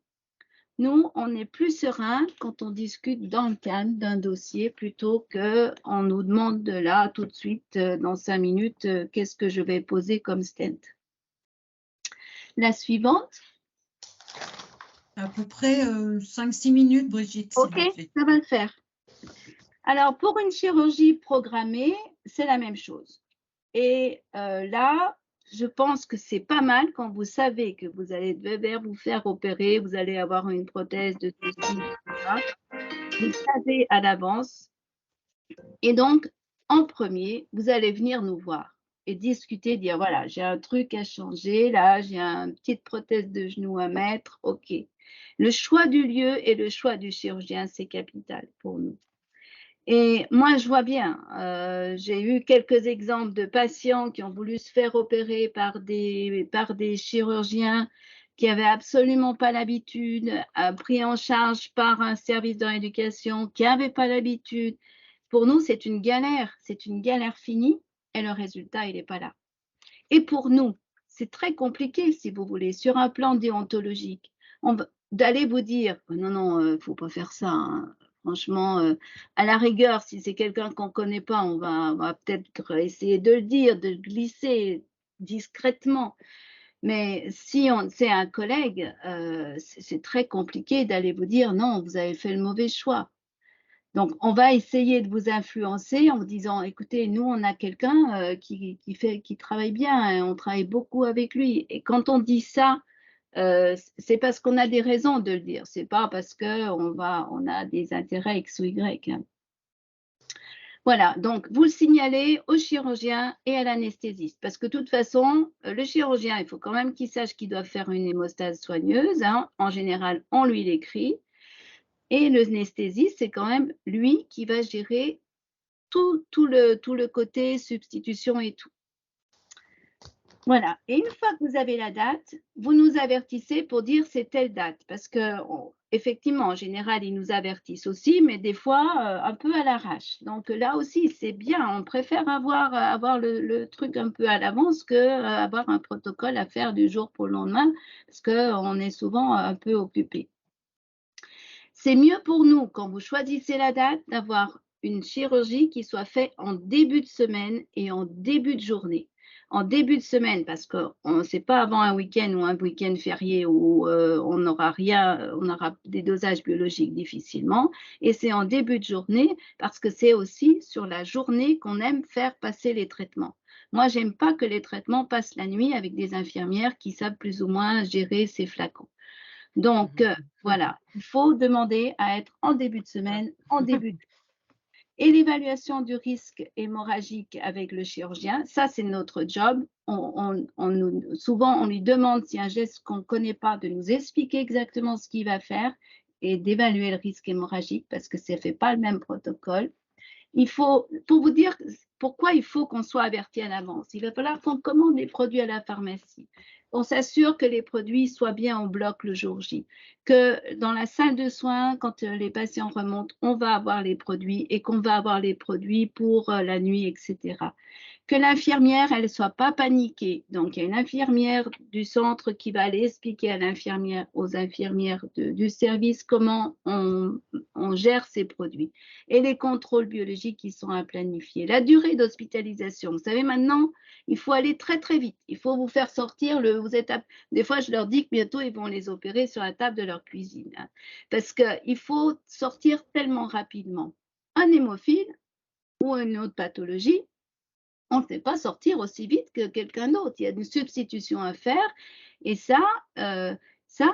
nous, on est plus serein quand on discute dans le cadre d'un dossier plutôt qu'on nous demande de là, tout de suite, dans 5 minutes, qu'est-ce que je vais poser comme stent. La suivante. À peu près 5-6 minutes, Brigitte. OK, ça va le faire. Alors, pour une chirurgie programmée, c'est la même chose. Et là, je pense que c'est pas mal quand vous savez que vous allez devoir vous faire opérer, vous allez avoir une prothèse de ceci, vous savez à l'avance. Et donc, en premier, vous allez venir nous voir et discuter, dire voilà, j'ai un truc à changer, là, j'ai une petite prothèse de genou à mettre, OK. Le choix du lieu et le choix du chirurgien, c'est capital pour nous. Et moi, je vois bien, j'ai eu quelques exemples de patients qui ont voulu se faire opérer par des chirurgiens qui n'avaient absolument pas l'habitude, pris en charge par un service de rééducation qui n'avait pas l'habitude. Pour nous, c'est une galère finie et le résultat, il n'est pas là. Et pour nous, c'est très compliqué, si vous voulez, sur un plan déontologique, d'aller vous dire non, non, il ne faut pas faire ça. Hein. Franchement, à la rigueur, si c'est quelqu'un qu'on ne connaît pas, on va peut-être essayer de le dire, de le glisser discrètement. Mais si c'est un collègue, c'est très compliqué d'aller vous dire non, vous avez fait le mauvais choix. Donc, on va essayer de vous influencer en vous disant, écoutez, nous, on a quelqu'un qui travaille bien, et on travaille beaucoup avec lui. Et quand on dit ça, c'est parce qu'on a des raisons de le dire. C'est pas parce qu'on a des intérêts X ou Y. Hein. Voilà, donc vous le signalez au chirurgien et à l'anesthésiste. Parce que de toute façon, le chirurgien, il faut quand même qu'il sache qu'il doit faire une hémostase soigneuse. Hein. En général, on lui l'écrit. Et l'anesthésiste, c'est quand même lui qui va gérer tout le côté substitution et tout. Voilà. Et une fois que vous avez la date, vous nous avertissez pour dire c'est telle date. Parce qu'effectivement, en général, ils nous avertissent aussi, mais des fois, un peu à l'arrache. Donc là aussi, c'est bien. On préfère avoir le truc un peu à l'avance qu'avoir un protocole à faire du jour pour le lendemain, parce qu'on est souvent un peu occupé. c'est mieux pour nous, quand vous choisissez la date, d'avoir une chirurgie qui soit faite en début de semaine et en début de journée. En début de semaine, parce que c'est pas avant un week-end ou un week-end férié où on n'aura rien, on aura des dosages biologiques difficilement. Et c'est en début de journée parce que c'est aussi sur la journée qu'on aime faire passer les traitements. Moi, j'aime pas que les traitements passent la nuit avec des infirmières qui savent plus ou moins gérer ces flacons. Donc, voilà, il faut demander à être en début de semaine, en début de... Et l'évaluation du risque hémorragique avec le chirurgien, ça c'est notre job. Souvent, on lui demande si un geste qu'on ne connaît pas de nous expliquer exactement ce qu'il va faire et d'évaluer le risque hémorragique parce que ça ne fait pas le même protocole. Il faut, pour vous dire pourquoi il faut qu'on soit averti à l'avance, il va falloir qu'on commande les produits à la pharmacie. On s'assure que les produits soient bien en bloc le jour J, que dans la salle de soins, quand les patients remontent, on va avoir les produits et qu'on va avoir les produits pour la nuit, etc. Que l'infirmière, elle ne soit pas paniquée. Donc, il y a une infirmière du centre qui va aller expliquer à l'infirmière, aux infirmières du service comment on gère ces produits. Et les contrôles biologiques qui sont à planifier. La durée d'hospitalisation. Vous savez, maintenant, il faut aller très, très vite. Il faut vous faire sortir des fois, je leur dis que bientôt, ils vont les opérer sur la table de leur cuisine. Hein, parce qu'il faut sortir tellement rapidement. Un hémophile ou une autre pathologie, on ne fait pas sortir aussi vite que quelqu'un d'autre. Il y a une substitution à faire. Et ça,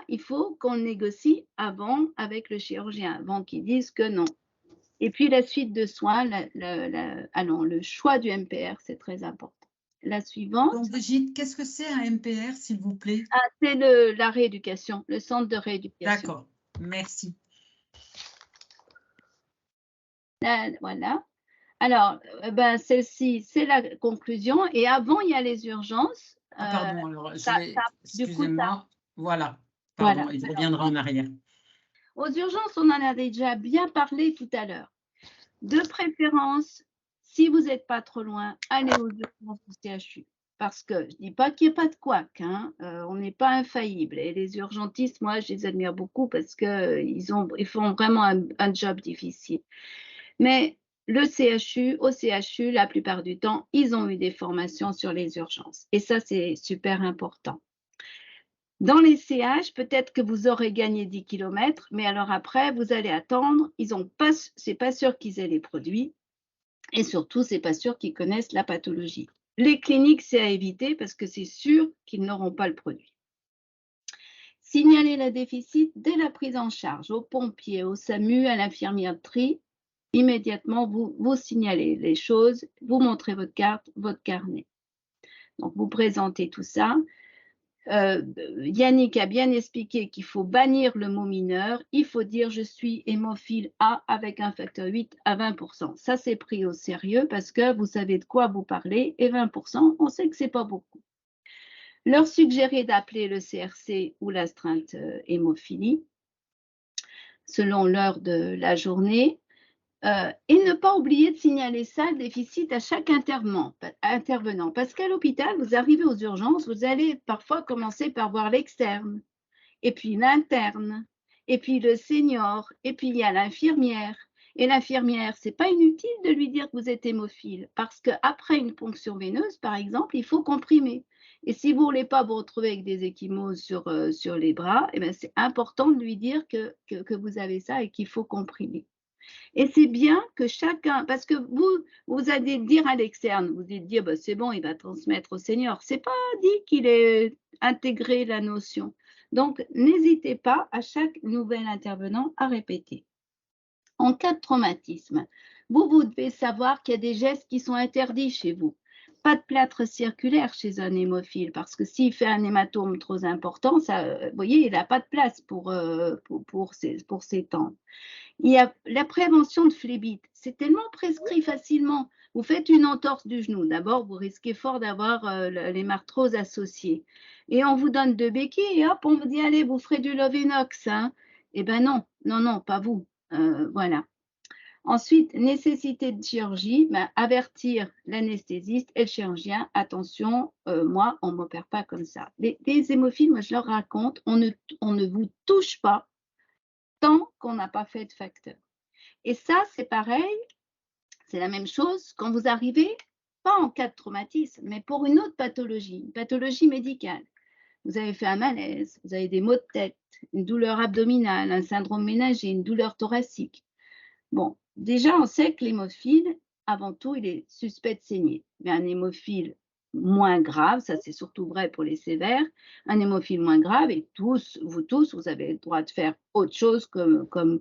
il faut qu'on négocie avant avec le chirurgien, avant qu'il dise que non. Et puis, la suite de soins, le choix du MPR, c'est très important. La suivante. Donc, Brigitte, qu'est-ce que c'est un MPR, s'il vous plaît? C'est la rééducation, le centre de rééducation. D'accord, merci. Voilà. Alors, celle-ci, c'est la conclusion. Et avant, il y a les urgences. Pardon, alors, excusez-moi. Voilà, pardon, il reviendra en arrière. Aux urgences, on en a déjà bien parlé tout à l'heure. De préférence, si vous n'êtes pas trop loin, allez aux urgences du CHU. Parce que je ne dis pas qu'il n'y a pas de couac, hein, on n'est pas infaillible. Et les urgentistes, moi, je les admire beaucoup parce qu'ils font vraiment un job difficile. Mais au CHU, la plupart du temps, ils ont eu des formations sur les urgences. Et ça, c'est super important. Dans les CH, peut-être que vous aurez gagné 10 km, mais alors après, vous allez attendre. C'est pas sûr qu'ils aient les produits. Et surtout, c'est pas sûr qu'ils connaissent la pathologie. Les cliniques, c'est à éviter parce que c'est sûr qu'ils n'auront pas le produit. Signaler le déficit dès la prise en charge, aux pompiers, au SAMU, à l'infirmière de tri. Immédiatement, vous signalez les choses, vous montrez votre carte, votre carnet. Donc, vous présentez tout ça. Yannick a bien expliqué qu'il faut bannir le mot mineur. Il faut dire je suis hémophile A avec un facteur 8 à 20%. Ça, c'est pris au sérieux parce que vous savez de quoi vous parlez et 20%, on sait que ce n'est pas beaucoup. Leur suggérer d'appeler le CRC ou l'astreinte hémophilie selon l'heure de la journée. Et ne pas oublier de signaler ça, le déficit, à chaque intervenant. Parce qu'à l'hôpital, vous arrivez aux urgences, vous allez parfois commencer par voir l'externe, et puis l'interne, et puis le senior, et puis il y a l'infirmière. Et l'infirmière, ce n'est pas inutile de lui dire que vous êtes hémophile, parce qu'après une ponction veineuse, par exemple, il faut comprimer. Et si vous ne voulez pas vous retrouver avec des ecchymoses sur les bras, eh bien, c'est important de lui dire que vous avez ça et qu'il faut comprimer. Et c'est bien que chacun, parce que vous allez dire à l'externe, vous allez dire, bah, c'est bon, il va transmettre au senior. Ce n'est pas dit qu'il ait intégré la notion. Donc, n'hésitez pas à chaque nouvel intervenant à répéter. En cas de traumatisme, vous devez savoir qu'il y a des gestes qui sont interdits chez vous. Pas de plâtre circulaire chez un hémophile, parce que s'il fait un hématome trop important, ça, vous voyez, il n'a pas de place pour s'étendre. Il y a la prévention de phlébite. C'est tellement prescrit facilement. Vous faites une entorse du genou. D'abord, vous risquez fort d'avoir les martroses associées. Et on vous donne 2 béquilles et hop, on vous dit, allez, vous ferez du Lovenox. Hein. Eh bien non, pas vous. Voilà. Ensuite, nécessité de chirurgie, avertir l'anesthésiste et le chirurgien, attention, moi, on ne m'opère pas comme ça. Les hémophiles, moi, je leur raconte, on ne vous touche pas tant qu'on n'a pas fait de facteur. Et ça, c'est pareil, c'est la même chose quand vous arrivez, pas en cas de traumatisme, mais pour une autre pathologie, une pathologie médicale. Vous avez fait un malaise, vous avez des maux de tête, une douleur abdominale, un syndrome ménager, une douleur thoracique. Bon, déjà, on sait que l'hémophile, avant tout, il est suspect de saigner. Mais un hémophile moins grave, ça c'est surtout vrai pour les sévères, un hémophile moins grave, et vous tous, vous avez le droit de faire autre chose comme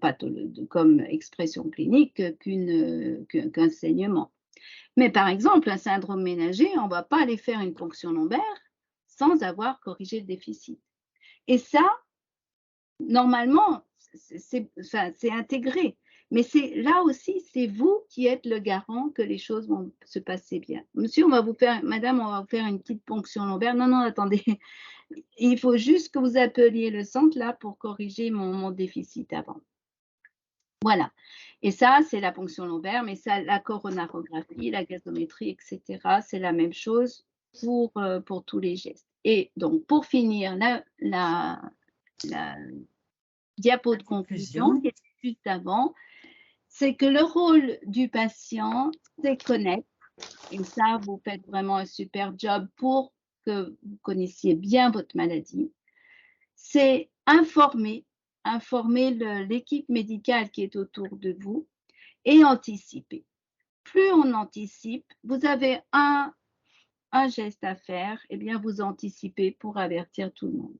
expression clinique qu'un saignement. Mais par exemple, un syndrome ménager, on ne va pas aller faire une ponction lombaire sans avoir corrigé le déficit. Et ça, normalement, c'est intégré. Mais là aussi, c'est vous qui êtes le garant que les choses vont se passer bien. Monsieur, madame, on va vous faire une petite ponction lombaire. Non, non, attendez. Il faut juste que vous appeliez le centre là pour corriger mon déficit avant. Voilà. Et ça, c'est la ponction lombaire, mais ça, la coronarographie, la gazométrie, etc., c'est la même chose pour tous les gestes. Et donc, pour finir, la diapo de conclusion qui était juste avant, c'est que le rôle du patient, c'est connaître, et ça, vous faites vraiment un super job pour que vous connaissiez bien votre maladie, c'est informer l'équipe médicale qui est autour de vous et anticiper. Plus on anticipe, vous avez un geste à faire, eh bien vous anticipez pour avertir tout le monde.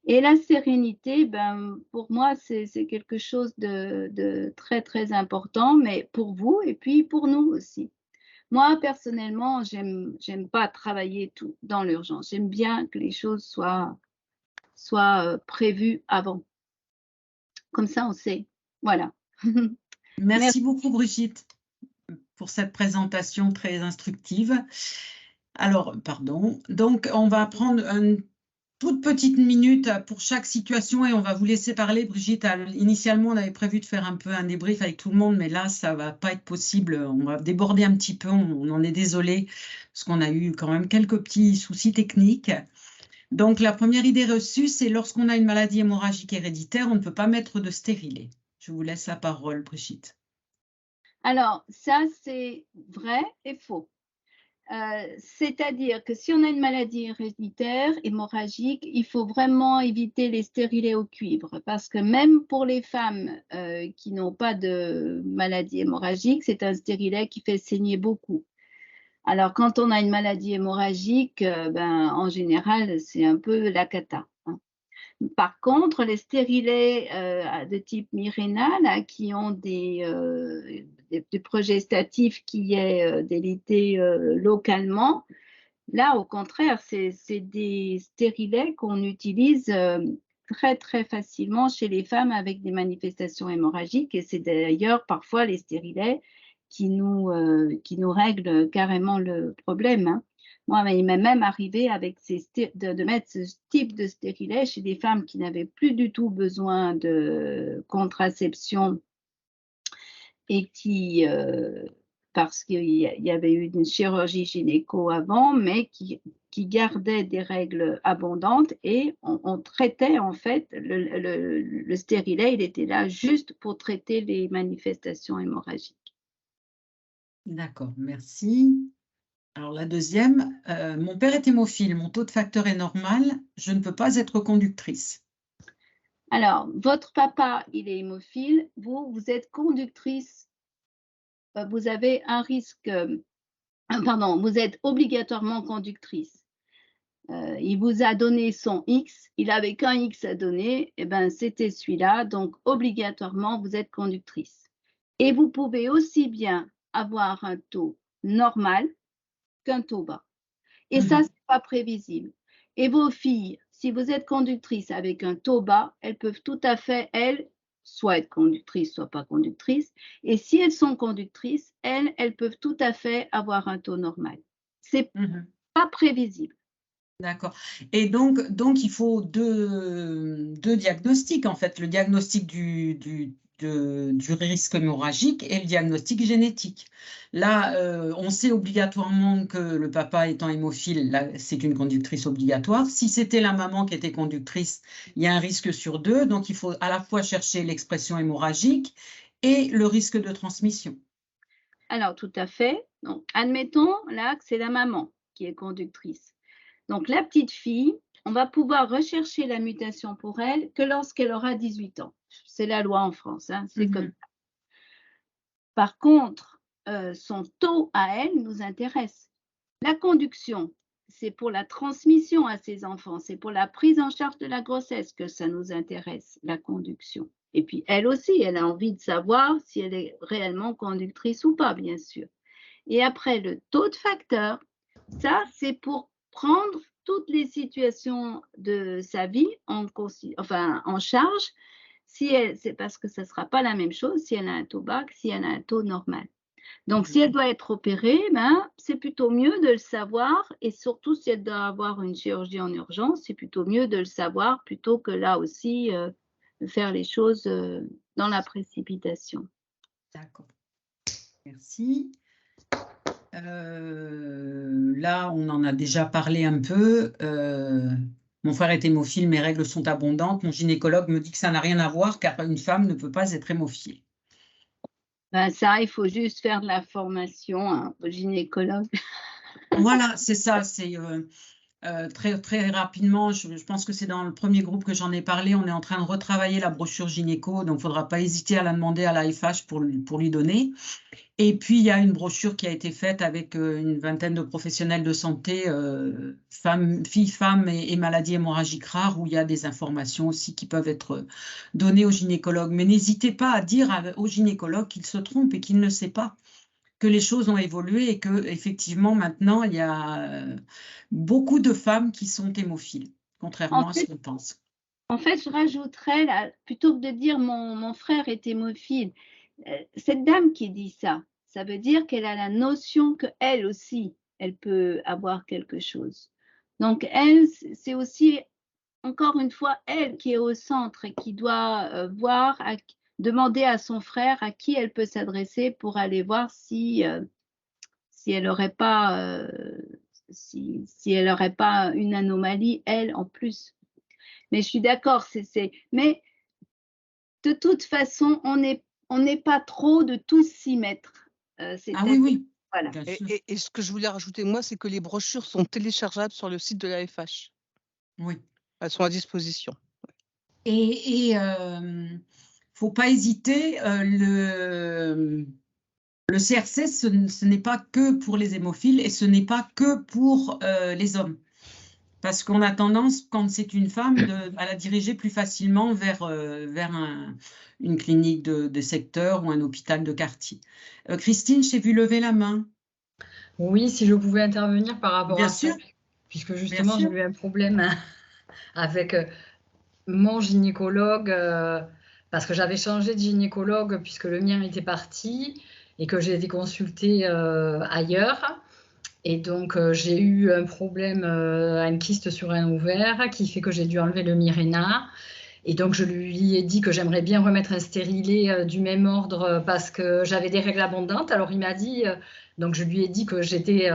Et la sérénité, ben, pour moi, c'est quelque chose de très, très important, mais pour vous et puis pour nous aussi. Moi, personnellement, j'aime pas travailler tout dans l'urgence. J'aime bien que les choses soient prévues avant. Comme ça, on sait. Voilà. Merci beaucoup, Brigitte, pour cette présentation très instructive. Alors, pardon. Donc, on va prendre une toute petite minute pour chaque situation et on va vous laisser parler, Brigitte. Initialement, on avait prévu de faire un peu un débrief avec tout le monde, mais là, ça ne va pas être possible. On va déborder un petit peu, on en est désolé, parce qu'on a eu quand même quelques petits soucis techniques. Donc, la première idée reçue, c'est lorsqu'on a une maladie hémorragique héréditaire, on ne peut pas mettre de stérilet. Je vous laisse la parole, Brigitte. Alors, ça, c'est vrai et faux. C'est-à-dire que si on a une maladie héréditaire, hémorragique, il faut vraiment éviter les stérilets au cuivre parce que même pour les femmes qui n'ont pas de maladie hémorragique, c'est un stérilet qui fait saigner beaucoup. Alors, quand on a une maladie hémorragique, en général, c'est un peu la cata. Hein. Par contre, les stérilets de type Mirena, là, qui ont des progestatifs qui est délité localement, là, au contraire, c'est des stérilets qu'on utilise très, très facilement chez les femmes avec des manifestations hémorragiques. Et c'est d'ailleurs parfois les stérilets qui nous règlent carrément le problème. Hein. Moi, il m'est même arrivé avec de mettre ce type de stérilet chez des femmes qui n'avaient plus du tout besoin de contraception et qui, parce qu'il y avait eu une chirurgie gynéco avant, mais qui gardaient des règles abondantes et on traitait en fait le stérilet, il était là juste pour traiter les manifestations hémorragiques. D'accord, merci. Alors la deuxième, mon père est hémophile, mon taux de facteur est normal, je ne peux pas être conductrice. Alors, votre papa, il est hémophile, vous êtes conductrice, vous avez un risque, vous êtes obligatoirement conductrice. Il vous a donné son X, il n'avait qu'un X à donner, et ben c'était celui-là, donc obligatoirement vous êtes conductrice. Et vous pouvez aussi bien avoir un taux normal qu'un taux bas. Et ça, c'est pas prévisible. Et vos filles, si vous êtes conductrice avec un taux bas, elles peuvent tout à fait, elles, soit être conductrices, soit pas conductrices. Et si elles sont conductrices, elles peuvent tout à fait avoir un taux normal. C'est pas prévisible. D'accord. Et donc il faut deux diagnostics, en fait. Le diagnostic du du risque hémorragique et le diagnostic génétique. Là, on sait obligatoirement que le papa étant hémophile, c'est une conductrice obligatoire. Si c'était la maman qui était conductrice, il y a un risque sur 2. Donc, il faut à la fois chercher l'expression hémorragique et le risque de transmission. Alors, tout à fait. Donc, admettons là que c'est la maman qui est conductrice. Donc, la petite fille, on va pouvoir rechercher la mutation pour elle que lorsqu'elle aura 18 ans. C'est la loi en France, hein, c'est comme ça. Par contre, son taux à elle nous intéresse. La conduction, c'est pour la transmission à ses enfants, c'est pour la prise en charge de la grossesse que ça nous intéresse, la conduction. Et puis, elle aussi, elle a envie de savoir si elle est réellement conductrice ou pas, bien sûr. Et après, le taux de facteur, ça, c'est pour prendre toutes les situations de sa vie en charge. C'est parce que ça ne sera pas la même chose si elle a un taux bas que si elle a un taux normal. Donc, si elle doit être opérée, c'est plutôt mieux de le savoir. Et surtout, si elle doit avoir une chirurgie en urgence, c'est plutôt mieux de le savoir plutôt que là aussi de faire les choses dans la précipitation. D'accord. Merci. Là, on en a déjà parlé un peu. Mon frère est hémophile, mes règles sont abondantes. Mon gynécologue me dit que ça n'a rien à voir car une femme ne peut pas être hémophile. Ça, il faut juste faire de la formation au gynécologue. Voilà, c'est ça. C'est très rapidement, je pense que c'est dans le premier groupe que j'en ai parlé. On est en train de retravailler la brochure gynéco, donc il ne faudra pas hésiter à la demander à l'AFH pour lui donner. Et puis, il y a une brochure qui a été faite avec une vingtaine de professionnels de santé, filles, femmes et maladies hémorragiques rares, où il y a des informations aussi qui peuvent être données aux gynécologues. Mais n'hésitez pas à dire aux gynécologues qu'ils se trompent et qu'ils ne savent pas, que les choses ont évolué et qu'effectivement, maintenant, il y a beaucoup de femmes qui sont hémophiles, contrairement à ce qu'on pense. En fait, je rajouterais, là, plutôt que de dire mon frère est hémophile, cette dame qui dit ça, ça veut dire qu'elle a la notion qu'elle aussi, elle peut avoir quelque chose. Donc, elle, c'est aussi, encore une fois, elle qui est au centre et qui doit demander à son frère à qui elle peut s'adresser pour aller voir si elle n'aurait pas, si elle n'aurait pas une anomalie, elle, en plus. Mais je suis d'accord, mais de toute façon, on n'est pas trop de tous s'y mettre. Ah oui. Voilà. Et ce que je voulais rajouter, moi, c'est que les brochures sont téléchargeables sur le site de l'AFH. Oui. Elles sont à disposition. Et faut pas hésiter, le CRC, ce n'est pas que pour les hémophiles et ce n'est pas que pour les hommes. Parce qu'on a tendance, quand c'est une femme, à la diriger plus facilement vers une clinique de secteur ou un hôpital de quartier. Christine, je t'ai vu lever la main. Oui, si je pouvais intervenir par rapport Bien à sûr. ça, puisque justement j'ai eu un problème avec mon gynécologue, parce que j'avais changé de gynécologue puisque le mien était parti et que j'ai été consultée ailleurs. Et donc, j'ai eu un problème, une kyste sur un ovaire qui fait que j'ai dû enlever le Mirena. Et donc, je lui ai dit que j'aimerais bien remettre un stérilet du même ordre parce que j'avais des règles abondantes. Alors, il m'a dit, donc je lui ai dit que j'étais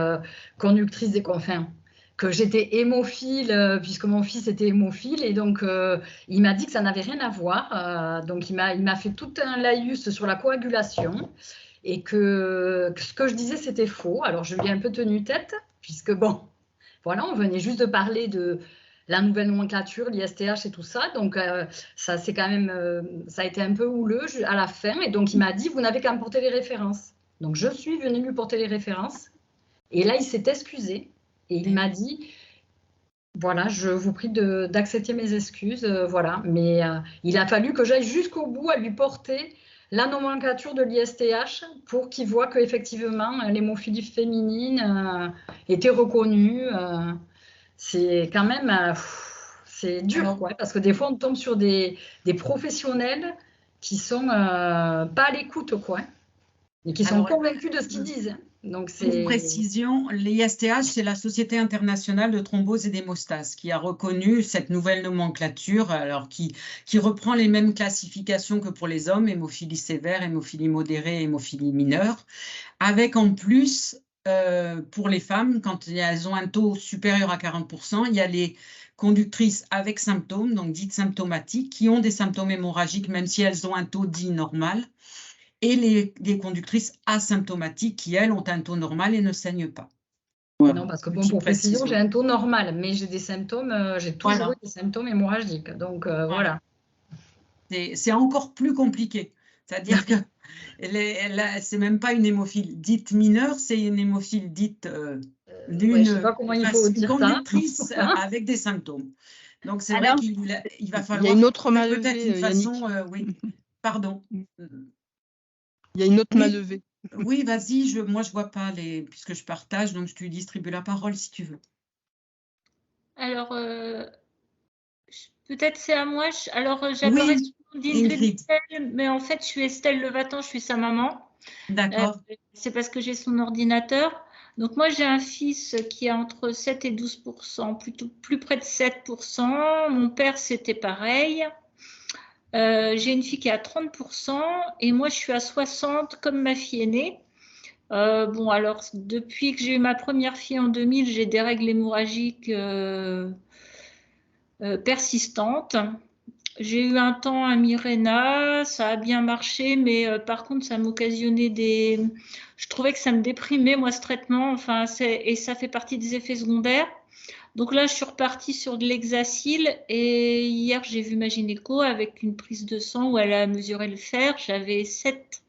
conductrice des confins, que j'étais hémophile puisque mon fils était hémophile. Et donc, il m'a dit que ça n'avait rien à voir. Donc, il m'a fait tout un laïus sur la coagulation. Et que ce que je disais, c'était faux. Alors, je lui ai un peu tenu tête, puisque, bon, voilà, on venait juste de parler de la nouvelle nomenclature, l'ISTH et tout ça. Donc, ça, c'est quand même, ça a été un peu houleux à la fin. Et donc, il m'a dit, vous n'avez qu'à me porter les références. Donc, je suis venue lui porter les références. Et là, il s'est excusé. Et il m'a dit, voilà, je vous prie d'accepter mes excuses. Voilà. Mais il a fallu que j'aille jusqu'au bout à lui porter la nomenclature de l'ISTH pour qu'il voit qu'effectivement l'hémophilie féminine était reconnue. C'est quand même c'est dur, quoi, parce que des fois on tombe sur des professionnels qui sont pas à l'écoute, quoi. et qui sont convaincus de ce qu'ils disent. Donc, une précision, l'ISTH, c'est la Société internationale de thrombose et d'hémostase qui a reconnu cette nouvelle nomenclature, alors qui reprend les mêmes classifications que pour les hommes, hémophilie sévère, hémophilie modérée, hémophilie mineure, avec en plus, pour les femmes, quand elles ont un taux supérieur à 40%, il y a les conductrices avec symptômes, donc dites symptomatiques, qui ont des symptômes hémorragiques, même si elles ont un taux dit normal, et les conductrices asymptomatiques qui, elles, ont un taux normal et ne saignent pas. Voilà. Non, parce que bon, pour précision, j'ai un taux normal, mais j'ai des symptômes, j'ai toujours eu des symptômes hémorragiques. Donc, voilà. C'est encore plus compliqué. C'est-à-dire que c'est même pas une hémophilie dite mineure, c'est une hémophilie dite d'une conductrice avec des symptômes. Donc, c'est vrai qu'il va falloir... Il y a une autre main levée, peut-être une façon... oui, pardon. Il y a une autre main levée. Oui, vas-y, moi je vois pas puisque je partage, donc je te distribue la parole si tu veux. Alors, peut-être c'est à moi. Alors, j'appellerai d'Ingrid, mais en fait, je suis Estelle Levatan, je suis sa maman. D'accord. C'est parce que j'ai son ordinateur. Donc, moi, j'ai un fils qui a entre 7 et 12%, plutôt plus près de 7%. Mon père, c'était pareil. J'ai une fille qui est à 30% et moi, je suis à 60% comme ma fille aînée. Bon, alors, depuis que j'ai eu ma première fille en 2000, j'ai des règles hémorragiques persistantes. J'ai eu un temps un Mirena, ça a bien marché, mais par contre, ça m'occasionnait des... Je trouvais que ça me déprimait, moi, ce traitement, enfin, et ça fait partie des effets secondaires. Donc là, je suis repartie sur de l'hexacil et hier, j'ai vu ma gynéco avec une prise de sang où elle a mesuré le fer. J'avais 7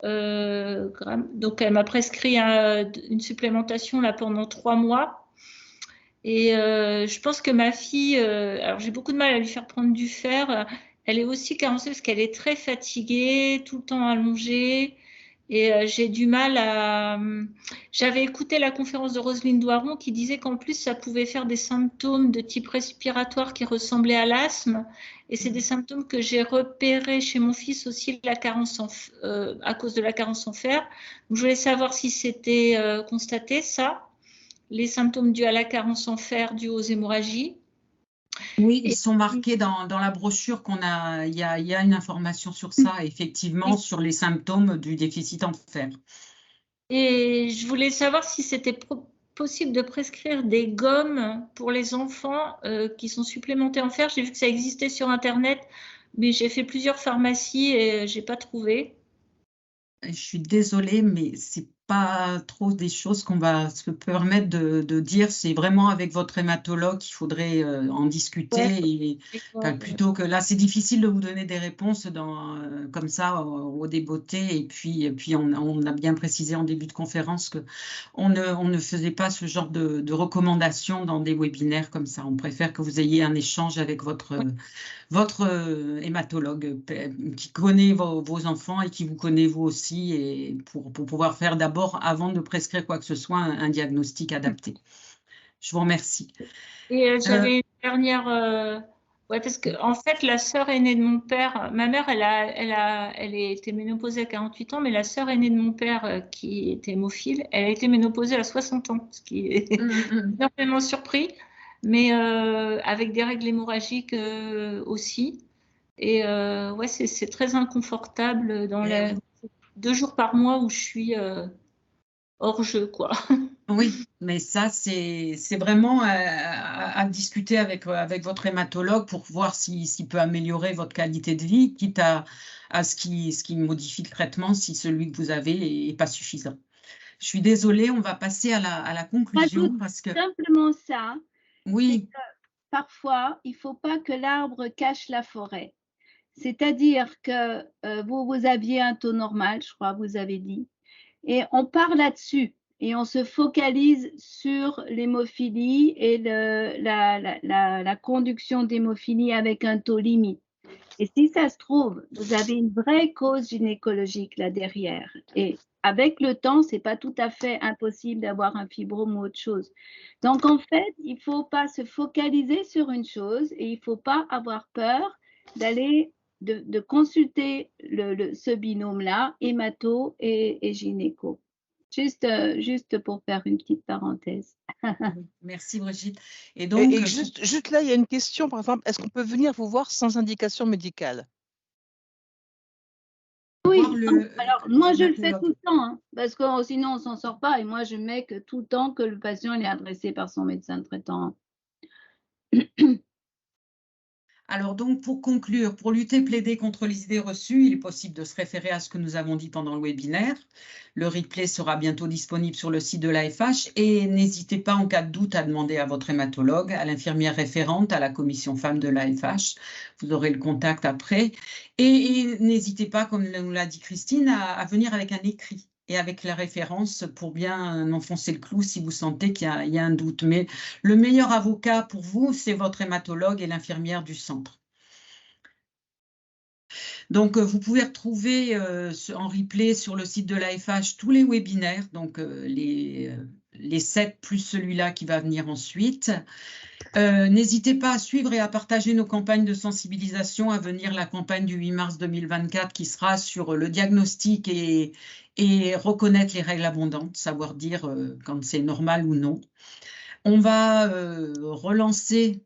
grammes. Donc, elle m'a prescrit une supplémentation là pendant 3 mois. Et je pense que ma fille, alors j'ai beaucoup de mal à lui faire prendre du fer. Elle est aussi carencée parce qu'elle est très fatiguée, tout le temps allongée. Et j'ai du mal à... J'avais écouté la conférence de Roselyne Doiron qui disait qu'en plus, ça pouvait faire des symptômes de type respiratoire qui ressemblaient à l'asthme. Et c'est des symptômes que j'ai repérés chez mon fils aussi à cause de la carence en fer. Donc, je voulais savoir si c'était constaté, ça, les symptômes dus à la carence en fer, dus aux hémorragies. Oui, ils sont marqués dans la brochure qu'on a. Il y a une information sur ça, effectivement, sur les symptômes du déficit en fer. Et je voulais savoir si c'était possible de prescrire des gommes pour les enfants qui sont supplémentés en fer. J'ai vu que ça existait sur Internet, mais j'ai fait plusieurs pharmacies et je n'ai pas trouvé. Je suis désolée, mais c'est pas trop des choses qu'on va se permettre de dire. C'est vraiment avec votre hématologue qu'il faudrait en discuter. Plutôt que là, c'est difficile de vous donner des réponses comme ça au débeauté. Et puis on a bien précisé en début de conférence qu'on ne faisait pas ce genre de recommandations dans des webinaires comme ça. On préfère que vous ayez un échange avec votre hématologue qui connaît vos enfants et qui vous connaît vous aussi, et pour pouvoir faire d'abord, avant de prescrire quoi que ce soit, un diagnostic adapté. Je vous remercie. Et j'avais une dernière... parce que en fait, la sœur aînée de mon père, ma mère, elle a été ménopausée à 48 ans, mais la sœur aînée de mon père, qui était hémophile, elle a été ménopausée à 60 ans, ce qui est énormément surpris, mais avec des règles hémorragiques aussi. Et c'est très inconfortable dans les 2 jours par mois où je suis hors jeu, quoi. Oui, mais ça, c'est vraiment à discuter avec votre hématologue pour voir s'il peut améliorer votre qualité de vie, quitte à ce qui modifie le traitement si celui que vous avez n'est pas suffisant. Je suis désolée, on va passer à la conclusion. Parce que... Simplement ça. Oui. Parfois, il ne faut pas que l'arbre cache la forêt. C'est-à-dire que vous aviez un taux normal, je crois, vous avez dit, et on part là-dessus et on se focalise sur l'hémophilie et la conduction d'hémophilie avec un taux limite. Et si ça se trouve, vous avez une vraie cause gynécologique là derrière. Et avec le temps, ce n'est pas tout à fait impossible d'avoir un fibrome ou autre chose. Donc, en fait, il ne faut pas se focaliser sur une chose et il ne faut pas avoir peur d'aller de consulter ce binôme-là, hémato et gynéco. Juste pour faire une petite parenthèse. Merci Brigitte. Et donc, et juste là, il y a une question, par exemple, est-ce qu'on peut venir vous voir sans indication médicale? Oui, alors moi je le fais tout le temps, hein, parce que sinon on s'en sort pas, et moi je mets que tout le temps que le patient est adressé par son médecin traitant. Alors donc, pour conclure, pour lutter, plaider contre les idées reçues, il est possible de se référer à ce que nous avons dit pendant le webinaire. Le replay sera bientôt disponible sur le site de l'AFH et n'hésitez pas en cas de doute à demander à votre hématologue, à l'infirmière référente, à la commission femmes de l'AFH. Vous aurez le contact après. Et n'hésitez pas, comme nous l'a dit Christine, à venir avec un écrit et avec la référence pour bien enfoncer le clou si vous sentez qu'il y a un doute. Mais le meilleur avocat pour vous, c'est votre hématologue et l'infirmière du centre. Donc, vous pouvez retrouver en replay sur le site de l'AFH tous les webinaires, donc les 7 plus celui-là qui va venir ensuite. N'hésitez pas à suivre et à partager nos campagnes de sensibilisation à venir, la campagne du 8 mars 2024 qui sera sur le diagnostic et reconnaître les règles abondantes, savoir dire quand c'est normal ou non. On va relancer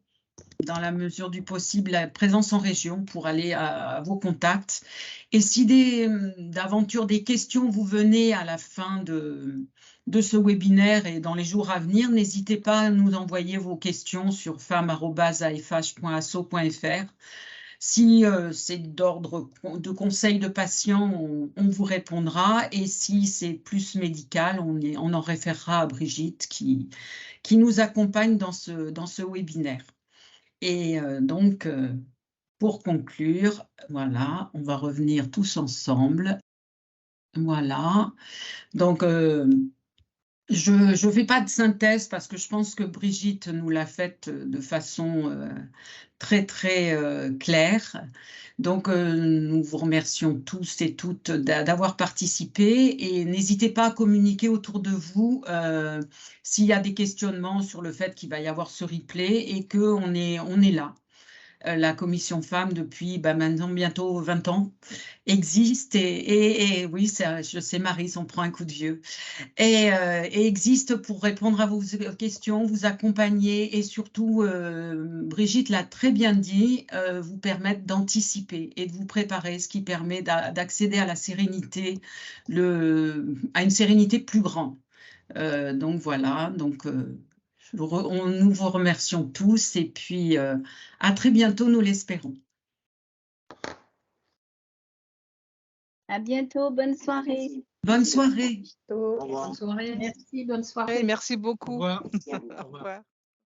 dans la mesure du possible la présence en région pour aller à vos contacts. Et si d'aventure des questions vous venez à la fin de ce webinaire et dans les jours à venir, n'hésitez pas à nous envoyer vos questions sur femmes@afh.asso.fr. Si c'est d'ordre de conseil de patient, on vous répondra. Et si c'est plus médical, on en référera à Brigitte qui nous accompagne dans ce webinaire. Et donc, pour conclure, voilà, on va revenir tous ensemble. Voilà. Donc, je ne fais pas de synthèse parce que je pense que Brigitte nous l'a faite de façon très, très claire. Donc, nous vous remercions tous et toutes d'avoir participé et n'hésitez pas à communiquer autour de vous s'il y a des questionnements sur le fait qu'il va y avoir ce replay et qu'on est là. La commission femmes, depuis maintenant bientôt 20 ans, existe et oui, je sais Marie, on prend un coup de vieux, et existe pour répondre à vos questions, vous accompagner et surtout, Brigitte l'a très bien dit, vous permettre d'anticiper et de vous préparer, ce qui permet d'accéder à la sérénité, à une sérénité plus grande. Donc voilà, donc nous vous remercions tous et puis à très bientôt, nous l'espérons. À bientôt, bonne soirée. Bonne soirée. Bonne soirée. Merci, bonne soirée. Merci beaucoup. Au revoir. Au revoir.